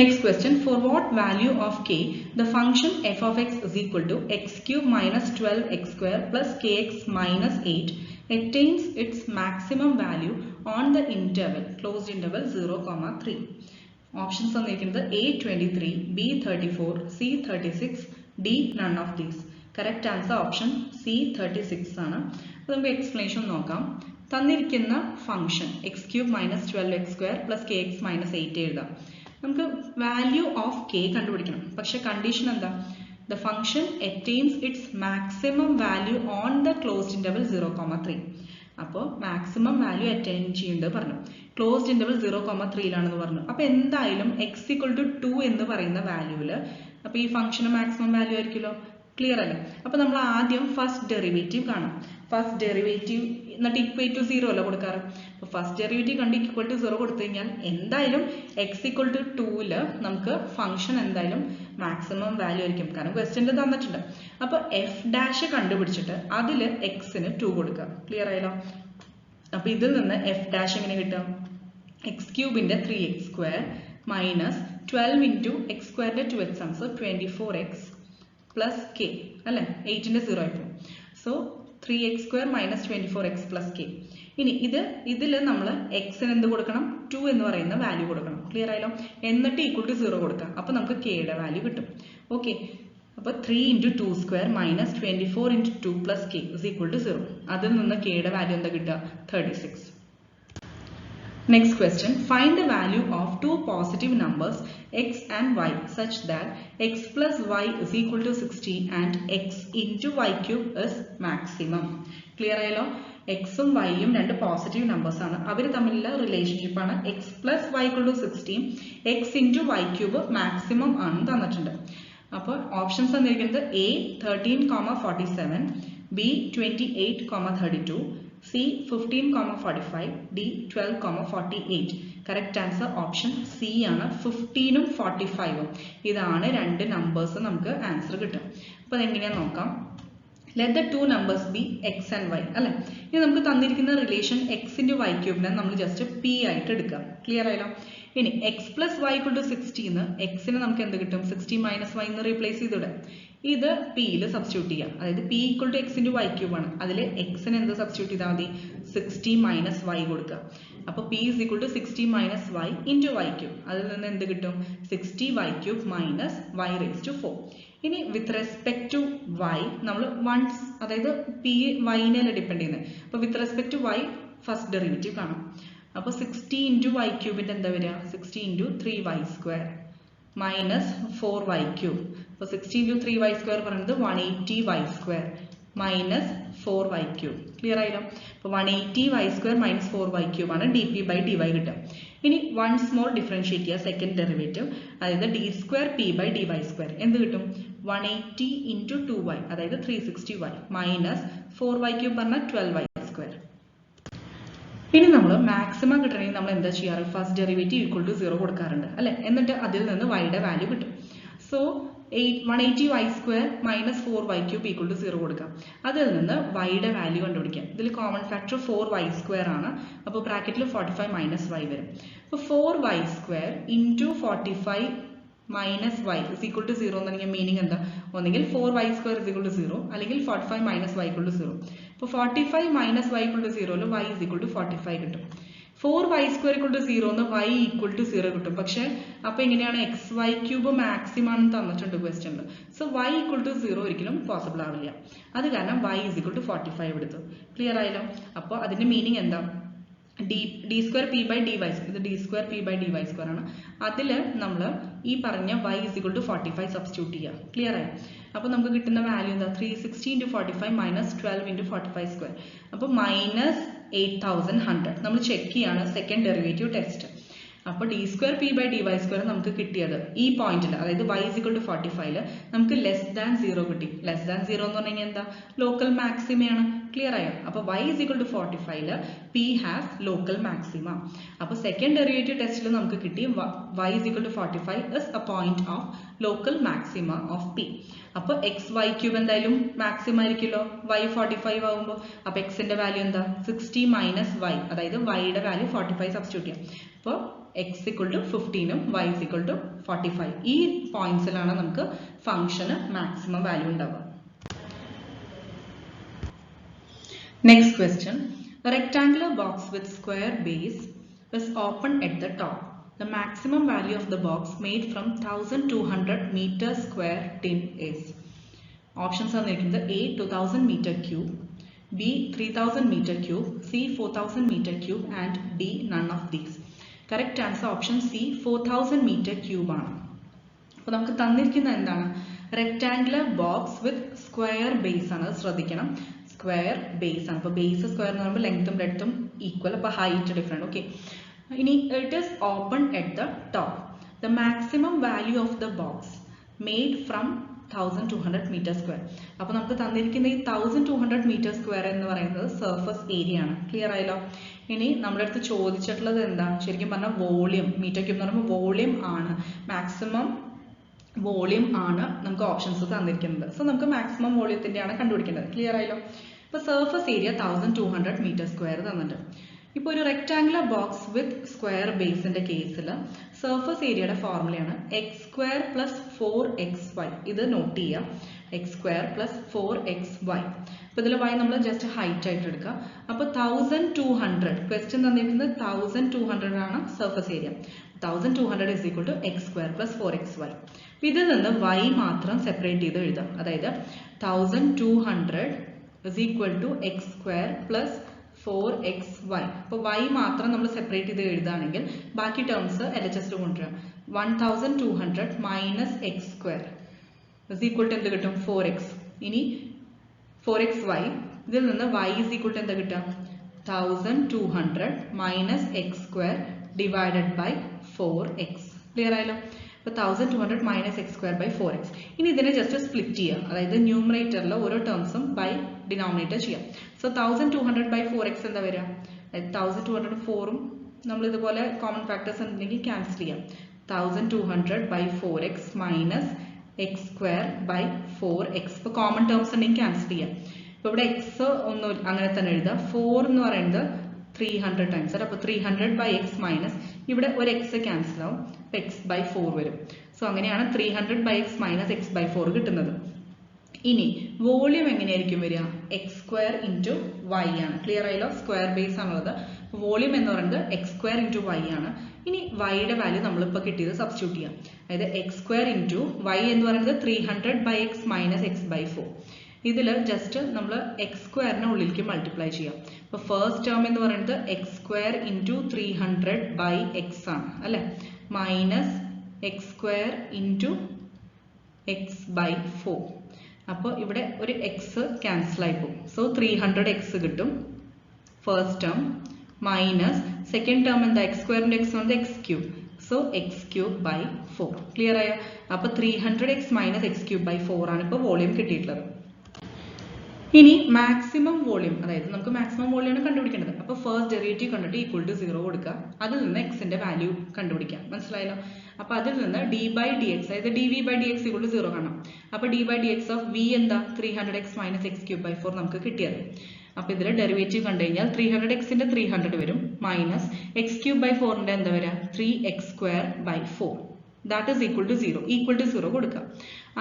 Next question, for what value of k the function f of x is equal to x³ - 12x² plus kx - 8 attains its maximum value on the interval, closed interval 0, 3. Options തന്നിരിക്കുന്നത് A 23, B 34, C 36, D none of these. Correct answer option C 36 ആണ്. അപ്പോൾ നമുക്ക് explanation നോക്കാം. തന്നിരിക്കുന്ന function x³ - 12x² plus kx - 8 എഴുതാം. നമുക്ക് value of k കണ്ടുപിടിക്കണം. പക്ഷെ കണ്ടീഷൻ എന്താ? The function attains its maximum value on the closed interval 0, 3. അപ്പോൾ മാക്സിമം വാല്യൂ അറ്റൈൻ ചെയ്യേണ്ടത് പറഞ്ഞു. ക്ലോസ്ഡ് ഇന്റർവൽ 0, 3 പറഞ്ഞു. അപ്പോൾ എന്തായാലും x = 2 എന്ന് പറയുന്ന വാല്യൂല് അപ്പോൾ ഈ ഫംഗ്ഷന് മാക്സിമം വാല്യൂ ആയിരിക്കുമല്ലോ. ക്ലിയർ അല്ലേ? അപ്പോൾ നമ്മൾ ആദ്യം ഫസ്റ്റ് ഡെറിവേറ്റീവ് കാണാം. ഫസ്റ്റ് ഡെറിവേറ്റീവ് എന്നിട്ട് equal to 0 അല്ല കൊടുക്കാറ്. അപ്പോൾ ഫസ്റ്റ് ഡെറിവേറ്റീവ് കണ്ട് equal to 0 കൊടുത്തു കഴിഞ്ഞാൽ എന്തായാലും x = 2 നമുക്ക് ഫംഗ്ഷൻ എന്തായാലും മാക്സിമം വാല്യൂ ആയിരിക്കും. കാരണം ക്വസ്റ്റ്യനിൽ തന്നിട്ടുണ്ട്. അപ്പോൾ f' കണ്ടുപിടിച്ചിട്ട് അതിൽ x-ന് 2 കൊടുക്കുക. ക്ലിയർ ആയല്ലോ? അപ്പോൾ ഇതിൽ നിന്ന് f' എങ്ങനെ കിട്ടും? x³ 3x² minus 12 × x² 2x ആണ്. സോ 24x plus k അല്ലേ? 8 0 ആയിപ്പോൾ. So 3x² minus 24x plus k. ഇനി ഇതിൽ നമ്മൾ x-ന് എന്ത് കൊടുക്കണം? 2 എന്ന് പറയുന്ന വാല്യൂ കൊടുക്കണം. ക്ലിയർ ആയല്ലോ? എന്നിട്ട് equal to 0 കൊടുക്കാം. അപ്പോൾ നമുക്ക് k-യുടെ വാല്യൂ കിട്ടും. ഓക്കെ. അപ്പോൾ 3 × 2² minus 24 × 2 plus k is equal to 0. അതിൽ നിന്ന് k-യുടെ വാല്യൂ എന്താ കിട്ടുക? 36. Next question, find the value of two positive numbers x and y such that x plus y is equal to 60 and x into y³ is maximum. Clear ആയല്ലോ? x ഉം y ഉം രണ്ട് positive numbers ആണ്. അവർ തമ്മിലുള്ള relationship ആണ് x plus y = 60, x into y³ maximum ആണ് തന്നിട്ടുണ്ട്. അപ്പോൾ ഓപ്ഷൻസ് തന്നിരിക്കുന്നത് A 13,47, B 28,32, C 15,45, D 12,48. Correct answer option C ആണ്. 15 ഉം 45 ഉം ഇതാണ് രണ്ട് നമ്പേഴ്സ് നമുക്ക് ആൻസർ കിട്ടും. അപ്പോൾ അതെങ്ങനെയാണെന്ന് നോക്കാം. Let the two numbers be x and y അല്ലേ? ഇനി നമുക്ക് തന്നിരിക്കുന്ന റിലേഷൻ x into y³ നമ്മൾ ജസ്റ്റ് p ആയിട്ട് എടുക്കാം. ക്ലിയർ ആയല്ലോ? ഇനി x plus y = 60 എന്ന് x-ന് നമുക്ക് എന്ത് കിട്ടും? 60 minus y എന്ന് റീപ്ലേസ് ചെയ്തിടാം. ഇത് p-യിൽ സബ്സ്റ്റിറ്റ്യൂട്ട് ചെയ്യാം. അതായത് p = x into y³ ആണ്. അതിൽ x-ന് എന്ത് സബ്സ്റ്റിറ്റ്യൂട്ട് ചെയ്താൽ മതി? 60 minus y കൊടുക്കുക. അപ്പോൾ p = 60 minus y into y³. അതിൽ നിന്ന് എന്ത് കിട്ടും? 60 y³ minus y raised to 4. ഇനി വിത്ത് റെസ്പെക്ട് ടു y നമ്മൾ വൺസ്, അതായത് p y-നെ ഡിപ്പെൻഡ് ചെയ്യുന്നത്. അപ്പോൾ with respect to y first derivative കാണാം. അപ്പോൾ 60 into y³ എന്താ വരിക? 60 into 3y² minus 4y³. അപ്പോൾ 60 into 3y² പറയുന്നത് 180y² minus 4y³. ക്ലിയർ ആയില്ലോ? അപ്പോൾ 180y² minus 4y³ ആണ് dp/dy കിട്ടുക. ഇനി വൺസ് മോർ ഡിഫറൻഷിയേറ്റ് ചെയ്യുക സെക്കൻഡ് ഡെറിവേറ്റീവ്, അതായത് d²p/dy² എന്ത് കിട്ടും? 180 into 2y അതായത് 360y minus 4y³ പറഞ്ഞാൽ 12y². ഇനി നമ്മൾ മാക്സിമം കിട്ടണമെങ്കിൽ നമ്മൾ എന്താ ചെയ്യാറ്? ഫസ്റ്റ് ഡെറിവേറ്റീവ് ഈക്വൽ ടു 0 കൊടുക്കാറുണ്ട് അല്ലെ? എന്നിട്ട് അതിൽ നിന്ന് y-യുടെ വാല്യൂ കിട്ടും. So 180y² minus 4y³ equal to 0 കൊടുക്കാം. അതിൽ നിന്ന് y-യുടെ വാല്യൂ കണ്ടുപിടിക്കാം. ഇതിൽ കോമൺ ഫാക്ടർ 4y² ആണ്. അപ്പോൾ ബ്രാക്കറ്റിൽ 45 minus y വരും. അപ്പോൾ 4y² into 45 minus y is equal to 0 എന്ന മീനിങ് എന്താ? ഒന്നെങ്കിൽ 4y square is equal to 0 അല്ലെങ്കിൽ 45 minus y equal to 0. അപ്പോൾ 45 minus y equal to 0 y is equal to 45 കിട്ടും. 4y square equal to 0 എന്ന് y equal to 0 കിട്ടും. പക്ഷേ അപ്പോൾ എങ്ങനെയാണ് xy ക്യൂബ് മാക്സിമം ആണെന്ന് തന്നിട്ടുണ്ട് ക്വസ്റ്റ്യനിൽ. സോ y equal to 0 ഒരിക്കലും പോസിബിൾ ആവില്ല. അത് കാരണം y is equal to 45 എടുത്തു. ക്ലിയർ ആയല്ലോ? അപ്പോൾ അതിന്റെ മീനിങ് എന്താ? d square p by dy, ഇത് d square p by dy square ആണ്. അതിൽ നമ്മൾ ഈ പറഞ്ഞ y is equal to 45 substitute ചെയ്യുക. ക്ലിയർ ആയി? അപ്പോൾ നമുക്ക് കിട്ടുന്ന വാല്യൂ എന്താ? 360 into 45 minus 12 into 45 square. അപ്പോൾ minus 8100. നമ്മൾ ചെക്ക് ചെയ്യാണ് സെക്കൻഡ് ഡെറിവേറ്റീവ് ടെസ്റ്റ്. അപ്പോൾ d square p by dy square നമുക്ക് കിട്ടിയത് ഈ പോയിന്റിൽ, അതായത് y is equal to 45 നമുക്ക് ലെസ് ദാൻ 0 കിട്ടി. ലെസ് ദാൻ 0 എന്ന് പറഞ്ഞു കഴിഞ്ഞാൽ എന്താ? ലോക്കൽ മാക്സിമയാണ്. ക്ലിയർ ആയോ? അപ്പോൾ y is equal to 45 p has local maxima. അപ്പോൾ സെക്കൻഡ് ഡെറിവേറ്റീവ് ടെസ്റ്റിൽ നമുക്ക് കിട്ടി y is equal to 45 is a point of local maxima of p. അപ്പോൾ xy ക്യൂബ് എന്തായാലും മാക്സിമം ആയിരിക്കുമല്ലോ y 45 ആകുമ്പോൾ. അപ്പോൾ x ന്റെ വാല്യൂ എന്താ? 60 minus y, അതായത് y യുടെ വാല്യൂ 45 സബ്സ്റ്റിറ്റ്യൂട്ട് ചെയ്യാം. അപ്പോൾ x equal to 15 ഉം y is equal to 45. ഈ പോയിന്റ്സിലാണ് നമുക്ക് ഫംഗ്ഷന് മാക്സിമം വാല്യൂ ഉണ്ടാവുക. Next question. A rectangular box with square base is open at the top. The maximum value of the box made from 1200 meter square tin is. Options are A 2000 meter cube, B 3000 meter cube, C 4000 meter cube and D none of these. Correct answer option C 4000 meter cube ആണ്. അപ്പോൾ നമുക്ക് തന്നിരിക്കുന്ന എന്താണ്? Rectangular box വിത്ത് square base ആണ്. ശ്രദ്ധിക്കണം, square base ആണ്. അപ്പോൾ base square എന്ന് പറയുമ്പോൾ ലെങ്ത്തും ബ്രെഡ്ത്തും ഈക്വൽ, അപ്പോൾ ഹൈറ്റ് ഡിഫറെൻറ്റ്. ഓക്കെ, ഇനി it is open at the top. The maximum value of the box made from 1200 metre square. അപ്പോൾ നമുക്ക് തന്നിരിക്കുന്ന ഈ 1200 മീറ്റർ സ്ക്വയർ എന്ന് പറയുന്നത് സർഫസ് ഏരിയ ആണ്. ക്ലിയർ ആയല്ലോ? ഇനി നമ്മുടെ അടുത്ത് ചോദിച്ചിട്ടുള്ളത് എന്താ? ശരിക്കും പറഞ്ഞാൽ വോളിയം. മീറ്റർ ക്യൂബ് എന്ന് പറയുമ്പോൾ വോളിയം ആണ്, മാക്സിമം വോളിയം ആണ് നമുക്ക് ഓപ്ഷൻസ് തന്നിരിക്കുന്നത്. സോ നമുക്ക് മാക്സിമം വോളിയത്തിൻ്റെയാണ് കണ്ടുപിടിക്കേണ്ടത്. ക്ലിയർ ആയല്ലോ? ഇപ്പോൾ സർഫസ് ഏരിയ 1200 മീറ്റർ സ്ക്വയർ തന്നിട്ടുണ്ട്. ഇപ്പോൾ ഒരു റെക്ടാങ്കുലർ ബോക്സ് വിത്ത് സ്ക്വയർ ബേസിന്റെ കേസിൽ സർഫസ് ഏരിയയുടെ ഫോർമുലയാണ് എക്സ് സ്ക്വയർ പ്ലസ് 4xy. ഇത് നോട്ട് ചെയ്യുക, എക്സ് സ്ക്വയർ പ്ലസ് 4xy. അപ്പോൾ ഇതിൽ y നമ്മൾ ജസ്റ്റ് ഹൈറ്റ് ആയിട്ട് എടുക്കുക. അപ്പോൾ 1200, ക്വസ്റ്റ്യൻ തന്നിരിക്കുന്നത് 1200 ആണ് surface area. 1200 is equal to x square plus 4xy. ഇതിൽ നിന്ന് y മാത്രം സെപ്പറേറ്റ് ചെയ്ത് എഴുതാം. അതായത് 1200 is equal to x square plus 4xy. അപ്പോൾ y മാത്രം നമ്മൾ സെപ്പറേറ്റ് ചെയ്ത് എഴുതുകയാണെങ്കിൽ ബാക്കി ടേംസ് LHS കൊണ്ടുവരാം. 1200 minus X square is equal to എന്ത് കിട്ടും? 4x. ഇനി 4xy, ഇതിൽ നിന്ന് y is equal to എന്താ കിട്ടുക? 1200 minus X square divided by 4x. Clear ആയല്ലോ? അപ്പോൾ 1200 minus X square by 4x. ഇനി ഇതിനെ ജസ്റ്റ് സ്പ്ലിറ്റ് ചെയ്യുക, അതായത് ന്യൂമറേറ്ററിൽ ഓരോ ടേംസും ബൈ ഡിനോമിനേറ്റർ ചെയ്യാം. സോ 1200 ബൈ 4x എന്താ വരിക? 1200 4ഉം നമ്മൾ ഇതുപോലെ കോമൺ ഫാക്ടേഴ്സ് ഉണ്ടെങ്കിൽ ക്യാൻസൽ ചെയ്യാം. 1200 by 4x minus X square by 4x. ഇപ്പോൾ കോമൺ ടേംസ് ഉണ്ടെങ്കിൽ ക്യാൻസൽ ചെയ്യാം. ഇപ്പോൾ ഇവിടെ എക്സ് ഒന്നും അങ്ങനെ തന്നെ എഴുതാം. 4 എന്ന് പറയുന്നത് 300 ടൈംസ് ആണ്. അപ്പോൾ 300 ബൈ എക്സ് മൈനസ് ഇവിടെ ഒരു എക്സ് ക്യാൻസൽ ആവും, അപ്പോൾ എക്സ് ബൈ 4 വരും. സോ അങ്ങനെയാണ് 300 by X minus X by 4 കിട്ടുന്നത്. ഇനി വോളിയം എങ്ങനെയായിരിക്കും വരിക? എക്സ് സ്ക്വയർ ഇൻറ്റു വൈ ആണ്. ക്ലിയർ ആയല്ലോ? സ്ക്വയർ ബേസ് ആണുള്ളത്. വോളിയം എന്ന് പറയുന്നത് എക്സ് സ്ക്വയർ ഇൻറ്റു വൈ ആണ്. ഇനി വൈയുടെ വാല്യൂ നമ്മളിപ്പോൾ കിട്ടിയത് സബ്സ്റ്റിറ്റ്യൂട്ട് ചെയ്യാം. അതായത് എക്സ് സ്ക്വയർ ഇൻറ്റു വൈ എന്ന് പറയുന്നത് 300 by X minus X by 4. ഇതിൽ ജസ്റ്റ് നമ്മൾ എക്സ് സ്ക്വയറിനെ ഉള്ളിലേക്ക് മൾട്ടിപ്ലൈ ചെയ്യാം. അപ്പോൾ ഫസ്റ്റ് ടേം എന്ന് പറയുന്നത് X square into 300 by X ആണ് അല്ലേ, minus X square into X by 4. അപ്പോൾ ഇവിടെ ഒരു എക്സ് ക്യാൻസൽ ആയി പോകും. സോ 300x കിട്ടും first term, minus second term എന്താ? എക്സ് സ്ക്വയറിൻ്റെ എക്സ് വന്നത് X cube. So X cube by 4. ക്ലിയർ ആയോ? അപ്പോൾ 300x minus X cube by 4 ആണ് ഇപ്പോൾ വോളിയം കിട്ടിയിട്ടുള്ളത്. ഇനി മാക്സിമം വോളിയം, അതായത് നമുക്ക് മാക്സിമം വോളിയം ആണ് കണ്ടുപിടിക്കേണ്ടത്. അപ്പോൾ ഫസ്റ്റ് ഡെറിവേറ്റീവ് കണ്ടിട്ട് ഈക്വൽ ടു 0 കൊടുക്കുക, അതിൽ നിന്ന് എക്സിന്റെ വാല്യൂ കണ്ടുപിടിക്കാം. മനസ്സിലായല്ലോ? അപ്പോൾ അതിൽ നിന്ന് d ബൈ ഡി എക്സ്, അതായത് dv by D X equal to 0 കാണാം. അപ്പോൾ d by D X of v എന്താ? 300x minus X cube by 4 നമുക്ക് കിട്ടിയത്. അപ്പോൾ ഇതിൽ ഡെറിവേറ്റീവ് കണ്ടു കഴിഞ്ഞാൽ 300xന്റെ 300 വരും, മൈനസ് എക്സ് ക്യൂബ് ബൈ 4ന്റെ എന്താ വരിക? 3x square by 4. That is equal to 0, equal to 0 കൊടുക്കുക.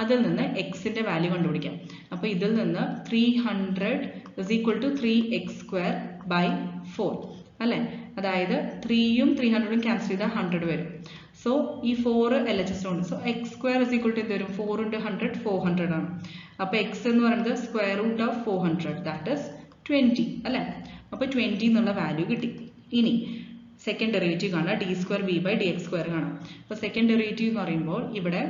അതിൽ നിന്ന് എക്സിന്റെ വാല്യൂ കണ്ടുപിടിക്കാം. അപ്പോൾ ഇതിൽ നിന്ന് 300 is equal to 3x² by 4 അല്ലേ? അതായത് 3യും 300ഉം ക്യാൻസൽ ചെയ്താൽ 100 വരും. സോ ഈ 4 LHS ഉണ്ട്. So x² is equal to എന്ത് വരും? 4 into 100 400 ആണ്. അപ്പോൾ x എന്ന് പറയുന്നത് square root of 400 that is 20 അല്ലേ? അപ്പോൾ 20 എന്നുള്ള വാല്യൂ കിട്ടി. ഇനി സെക്കൻഡ് ഡെറിവേറ്റീവ് കാണാം, d²v by dx² കാണാം. അപ്പോൾ സെക്കൻഡ് ഡെറിവേറ്റീവ് എന്ന് പറയുമ്പോൾ ഇവിടെ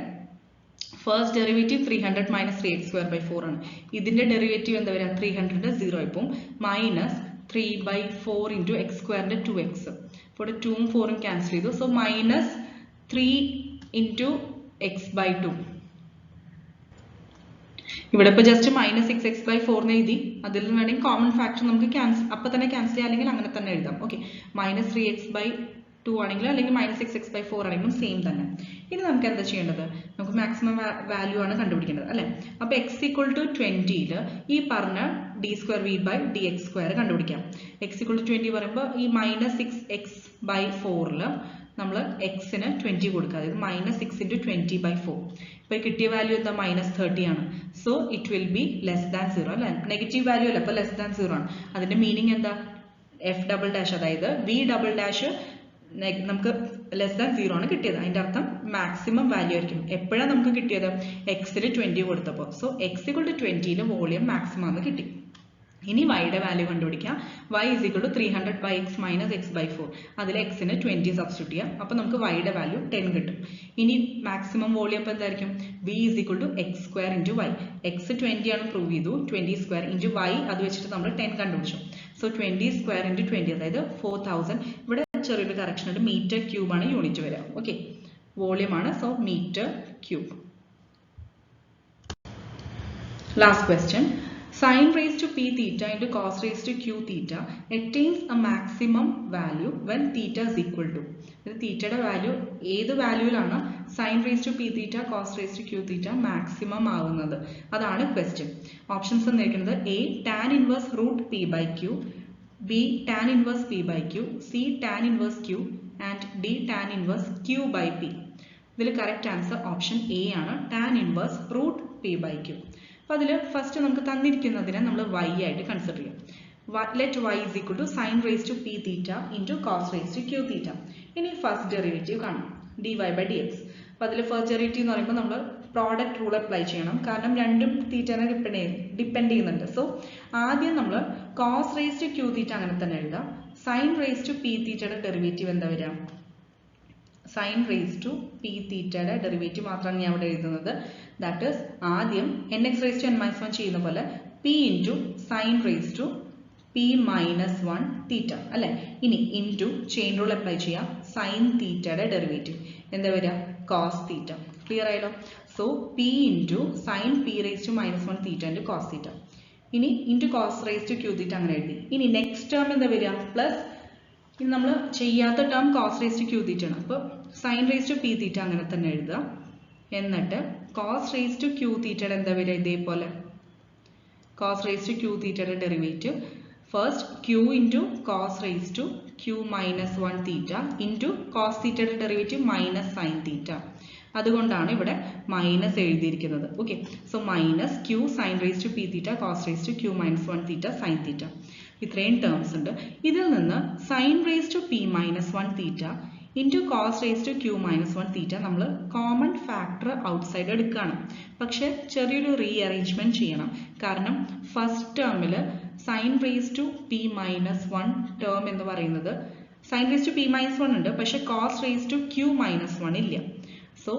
first derivative 300 minus 3x² by 4 ആണ്. ഇതിന്റെ ഡെറിവേറ്റീവ് എന്താ വരിക? 300 0 ആയിപ്പോൾ മൈനസ് 3 by 4 into x²ന്റെ 2x. അപ്പോൾ 2ഉം 4ഉം ക്യാൻസൽ ചെയ്തു. So minus 3 into x by 2. ഇവിടെ ഇപ്പോൾ ജസ്റ്റ് മൈനസ് 6x by 4 എഴുതി. അതിൽ നിന്ന് വേണമെങ്കിൽ കോമൺ ഫാക്ടർ നമുക്ക് ക്യാൻസൽ അപ്പം തന്നെ ക്യാൻസൽ ചെയ്യാം, അല്ലെങ്കിൽ അങ്ങനെ തന്നെ എഴുതാം. ഓക്കെ, മൈനസ് 3x by 2 ആണെങ്കിലും അല്ലെങ്കിൽ മൈനസ് 6x by 4 ആണെങ്കിലും സെയിം തന്നെ. ഇനി നമുക്ക് എന്താ ചെയ്യേണ്ടത്? നമുക്ക് മാക്സിമം വാല്യൂ ആണ് കണ്ടുപിടിക്കേണ്ടത് അല്ലേ? അപ്പോൾ x ഈക്വൽ ടു 20ൽ ഈ പറഞ്ഞ d²v by dx² കണ്ടുപിടിക്കാം. x ഈക്വൽ ടു 20 പറയുമ്പോൾ ഈ മൈനസ് 6x by 4ൽ നമ്മൾ എക്സിന് 20 കൊടുക്കുക, അതായത് മൈനസ് 6 into 20 by 4. ഇപ്പോൾ കിട്ടിയ വാല്യൂ എന്താ? മൈനസ് 30 ആണ്. So it will be less than 0 അല്ലേ? നെഗറ്റീവ് വാല്യൂ അല്ല, അപ്പോൾ ലെസ് ദാൻ 0 ആണ്. അതിന്റെ മീനിങ് എന്താ? f∼, അതായത് v∼ നമുക്ക് ലെസ് ദാൻ 0 ആണ് കിട്ടിയത്. അതിന്റെ അർത്ഥം മാക്സിമം വാല്യൂ ആയിരിക്കും. എപ്പോഴാണ് നമുക്ക് കിട്ടിയത്? എക്സിൽ 20 കൊടുത്തപ്പോൾ. സോ എക്സ് ഈക്വൽ ടു 20ൽ വോളിയം മാക്സിമം ആണ് കിട്ടി. ഇനി വൈയുടെ വാല്യൂ കണ്ടുപിടിക്കാം. y is equal to 300 by x minus x by 4. അതിൽ എക്സിന് 20 സബ്സ്റ്റിറ്റ്യൂട്ട് ചെയ്യാം. അപ്പോൾ നമുക്ക് വൈയുടെ വാല്യൂ 10 കിട്ടും. ഇനി മാക്സിമം വോളിയം അപ്പോൾ എന്തായിരിക്കും? v is equal to x² into y. x 20 ആണ് പ്രൂവ് ചെയ്തു. 20² into y അത് വെച്ചിട്ട് നമ്മൾ 10 കണ്ടുപിടിച്ചു. സോ 20² into 20 അതായത് 4000. ഇവിടെ ചെറിയൊരു കറക്ഷൻ ഉണ്ട്, മീറ്റർ ക്യൂബ് ആണ് യൂണിറ്റ് വരിക. ഓക്കെ, വോളിയം ആണ്. So metre cube. Last question. Sin raised to p theta into cos raised to q theta attains a maximum value when theta is equal to. തീറ്റയുടെ value ഏത് വാല്യൂവിലാണ് sin raised to p theta cos raised to q theta maximum ആവുന്നത്? അതാണ് question. Options എന്നിരിക്കുന്നത് a tan inverse root p by q, b tan inverse p by q, c tan inverse q and d tan inverse q by p. ഇതിൽ correct answer option A ആണ്, tan inverse root p by q. അപ്പോൾ അതിൽ first നമുക്ക് തന്നിരിക്കുന്നതിനെ നമ്മൾ y ആയിട്ട് consider ചെയ്യാം. Let y is equal to sin raised to p theta into cos raised to q theta. ഇനി first derivative കാണാം, dy by dx. അപ്പോൾ അതിൽ ഫസ്റ്റ് ഡെറിവേറ്റീവ് എന്ന് പറയുമ്പോൾ നമ്മൾ പ്രോഡക്റ്റ് റൂൾ അപ്ലൈ ചെയ്യണം, കാരണം രണ്ടും തീറ്റനെ ഡിപ്പെൻഡ് ചെയ്യുന്നുണ്ട്. സോ ആദ്യം നമ്മൾ cos raised to q theta അങ്ങനെ തന്നെ എഴുതാം. sin raised to p theta derivative എന്താ വരിക? sin raised to p theta derivative മാത്രമാണ് ഞാൻ ഇവിടെ എഴുതുന്നത്. ദാറ്റ് ഈസ് ആദ്യം nx raised to n minus 1 ചെയ്യുന്ന പോലെ p into sin raised to p minus 1 theta അല്ലേ? ഇനി into ചെയിൻ റൂൾ അപ്ലൈ ചെയ്യാം. sin theta ഡെറിവേറ്റീവ് എന്താ വരിക? cos theta. ക്ലിയർ ആയല്ലോ? So p into sin p raised to minus 1 theta into cos theta. ഇനി into cos raised to q theta അങ്ങനെ എഴുതി. ഇനി നെക്സ്റ്റ് ടേം എന്താ വരിക? പ്ലസ് ഇനി നമ്മൾ ചെയ്യാത്ത term cos raised to q theta ആണ്. അപ്പോൾ sin raised to p theta അങ്ങനെ തന്നെ എഴുതുക. എന്നിട്ട് cos raised to q theta എന്താ വരിക? ഇതേപോലെ cos raised to q theta derivative first q into cos raised to q minus 1 theta into cos theta derivative minus sin theta. അതുകൊണ്ടാണ് ഇവിടെ minus എഴുതിയിരിക്കുന്നത്. Okay, so minus q sin raised to p theta cos raised to q minus 1 theta sin theta. ഇത്രയും terms ഉണ്ട്. ഇതിൽ നിന്ന് sin raised to p minus 1 theta into cos raised to q minus 1 theta നമ്മൾ common factor outside എടുക്കുകയാണ്. പക്ഷെ ചെറിയൊരു rearrangement ചെയ്യണം, കാരണം ഫസ്റ്റ് ടേമിൽ sin raised to p minus 1 term എന്ന് പറയുന്നത് sin raised to p minus 1 ഉണ്ട്, പക്ഷെ cos raised to q minus 1 ഇല്ല. So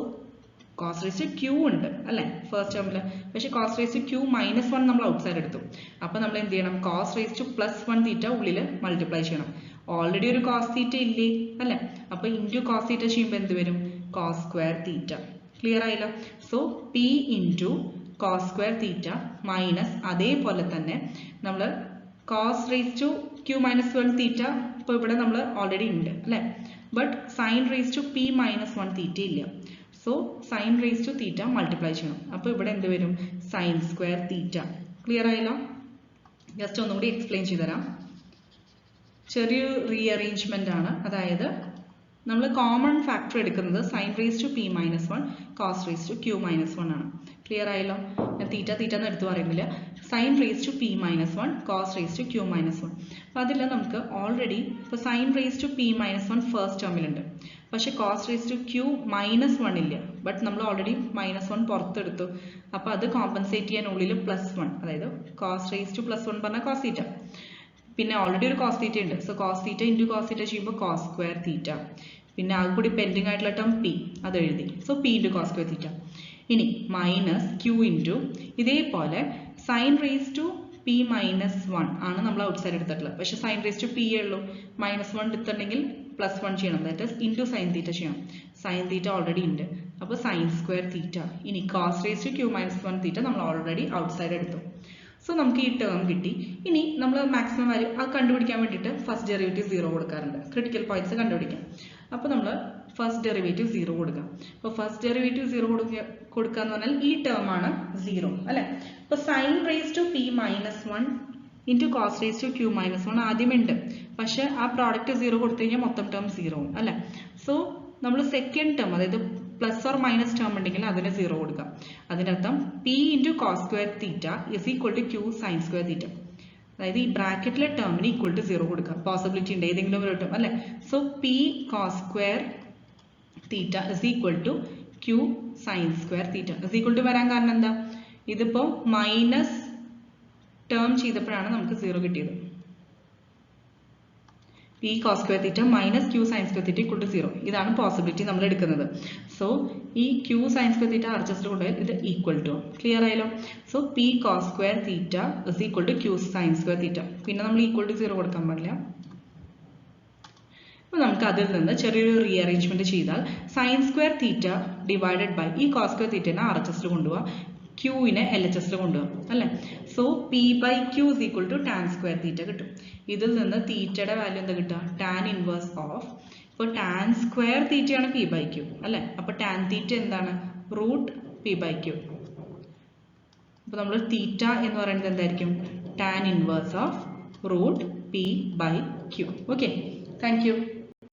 cos raised to q ഉണ്ട് അല്ലേ ഫസ്റ്റ് ടേമിൽ, പക്ഷെ cos raised to q minus 1 നമ്മൾ ഔട്ട്സൈഡ് എടുത്തു. അപ്പോൾ നമ്മൾ എന്ത് ചെയ്യണം? cos raised to plus 1 theta ഉള്ളിൽ മൾട്ടിപ്ലൈ ചെയ്യണം. ഓൾറെഡി ഒരു cos theta ഇല്ലേ അല്ലേ? അപ്പോൾ ഇൻറ്റു cos theta ചെയ്യുമ്പോൾ എന്ത് വരും? cos square theta. ക്ലിയർ ആയല്ലോ? So p into cos square theta minus അതേപോലെ തന്നെ നമ്മൾ cos raised to q minus 1 theta ഇപ്പോൾ ഇവിടെ നമ്മൾ ഓൾറെഡി ഉണ്ട് അല്ലേ? But sin raised to p minus 1 theta ഇല്ല. So sin raised to theta multiply ചെയ്യണം. അപ്പോൾ ഇവിടെ എന്ത് വരും? sin square theta. ക്ലിയർ ആയല്ലോ? ജസ്റ്റ് ഒന്നും കൂടി എക്സ്പ്ലെയിൻ ചെയ്തുതരാം. ചെറിയൊരു റീഅറേഞ്ച്മെന്റ് ആണ്, അതായത് നമ്മൾ കോമൺ ഫാക്ടർ എടുക്കുന്നത് sin raised to p minus 1 cos raised to q minus 1 ആണ്. ക്ലിയർ ആയല്ലോ? ഞാൻ തീറ്റ എന്ന് എടുത്തു പറയുന്നില്ല. sin raised to p minus 1 cos raised to q minus 1. അപ്പോൾ അതിൽ നമുക്ക് ഓൾറെഡി ഇപ്പോൾ sin raised to p minus 1 first ടേമിലുണ്ട്, പക്ഷേ cos raised to q minus 1 ഇല്ല. ബട്ട് നമ്മൾ ഓൾറെഡി -1 പുറത്തെടുത്തു. അപ്പോൾ അത് കോമ്പൻസേറ്റ് ചെയ്യാൻ ഉള്ളിൽ +1, അതായത് cos raised to +1 പറഞ്ഞാൽ cos തീറ്റ. പിന്നെ ഓൾറെഡി ഒരു cos തീറ്റ ഉണ്ട്. So cos theta into cos തീറ്റ ചെയ്യുമ്പോൾ cos സ്ക്വയർ തീറ്റ. പിന്നെ അത് കൂടി പെൻഡിങ് ആയിട്ടുള്ള ടേം p, അത് എഴുതി. So p into cos square തീറ്റ. ഇനി മൈനസ് q ഇൻറ്റു ഇതേപോലെ sin raised to p minus 1 ആണ് നമ്മൾ ഔട്ട് സൈഡ് എടുത്തിട്ടുള്ളത്. പക്ഷേ sin raised to p ഉള്ളൂ. -1 എടുത്തിട്ടുണ്ടെങ്കിൽ +1 ചെയ്യണം, ദാറ്റ് ഈസ് ഇൻറ്റു sin തീറ്റ ചെയ്യണം. sin തീറ്റ ഓൾറെഡി ഉണ്ട്, അപ്പോൾ sin സ്ക്വയർ തീറ്റ. ഇനി cos raised to q minus 1 തീറ്റ നമ്മൾ ഓൾറെഡി ഔട്ട് സൈഡ് എടുത്തു. സോ നമുക്ക് ഈ ടേം കിട്ടി. ഇനി നമ്മൾ മാക്സിമം വാല്യൂ അത് കണ്ടുപിടിക്കാൻ വേണ്ടിയിട്ട് ഫസ്റ്റ് ഡെറിവേറ്റീവ് 0 കൊടുക്കാറുണ്ട്, ക്രിട്ടിക്കൽ പോയിന്റ്സ് കണ്ടുപിടിക്കാം. അപ്പോൾ നമ്മൾ ഫസ്റ്റ് ഡെറിവേറ്റീവ് 0 കൊടുക്കാം. അപ്പോൾ ഫസ്റ്റ് ഡെറിവേറ്റീവ് 0 കൊടുക്കുക എന്ന് പറഞ്ഞാൽ ഈ ടേം ആണ് 0 അല്ലേ. അപ്പോൾ sin raised to p minus 1 into cos raised to q minus 1 ആദ്യമേ ഉണ്ട്, പക്ഷെ ആ പ്രോഡക്റ്റ് 0 കൊടുത്തു കഴിഞ്ഞാൽ മൊത്തം ടേം 0 അല്ലേ. സോ നമ്മൾ സെക്കൻഡ് ടേം, അതായത് പ്ലസ് ഓർ മൈനസ് ടേം ഉണ്ടെങ്കിൽ അതിന് 0 കൊടുക്കാം. അതിനർത്ഥം p into cos square theta is equal to q sin square theta. അതായത് ഈ ബ്രാക്കറ്റിലെ ടേമിന് ഈക്വൽ ടു 0 കൊടുക്കാം. പോസിബിലിറ്റി ഉണ്ട് ഏതെങ്കിലും ഒരു ടേം അല്ലേ. So p cos square theta is equal to q sin square theta. Is equal to വരാൻ കാരണം എന്താ, ഇതിപ്പോൾ മൈനസ് ടേം ചെയ്തപ്പോഴാണ് നമുക്ക് 0 കിട്ടിയത്. p cos square theta minus q sin square theta equal to 0. ഇതാണ് പോസിബിലിറ്റി നമ്മൾ എടുക്കുന്നത്. സോ ഈ q sin square theta adjust കൊണ്ടുപോയാൽ ഇത് ഈക്വൽ ടു. ക്ലിയർ ആയല്ലോ? So p cos square theta is equal to q sin square theta. പിന്നെ നമ്മൾ equal to 0 കൊടുക്കാൻ പാടില്ല. അപ്പോൾ നമുക്ക് അതിൽ നിന്ന് ചെറിയൊരു റീഅറേഞ്ച്മെന്റ് ചെയ്താൽ sin square theta divided by ഈ cos സ്ക്വയർ തീറ്റനെ RHSൽ കൊണ്ടുപോകാം, ക്യൂവിനെ LHSൽ കൊണ്ടുപോകാം അല്ലേ. So p by q is equal to tan square theta കിട്ടും. ഇതിൽ നിന്ന് തീറ്റയുടെ വാല്യൂ എന്താ കിട്ടുക, ടാൻ ഇൻവേഴ്സ് ഓഫ്, ഇപ്പോൾ ടാൻ സ്ക്വയർ തീറ്റയാണ് p ബൈ q അല്ലേ. അപ്പോൾ ടാൻ തീറ്റ എന്താണ്, റൂട്ട് p ബൈ q. അപ്പോൾ നമ്മൾ തീറ്റ എന്ന് പറയുന്നത് എന്തായിരിക്കും, tan inverse of root p by q. Okay, thank U.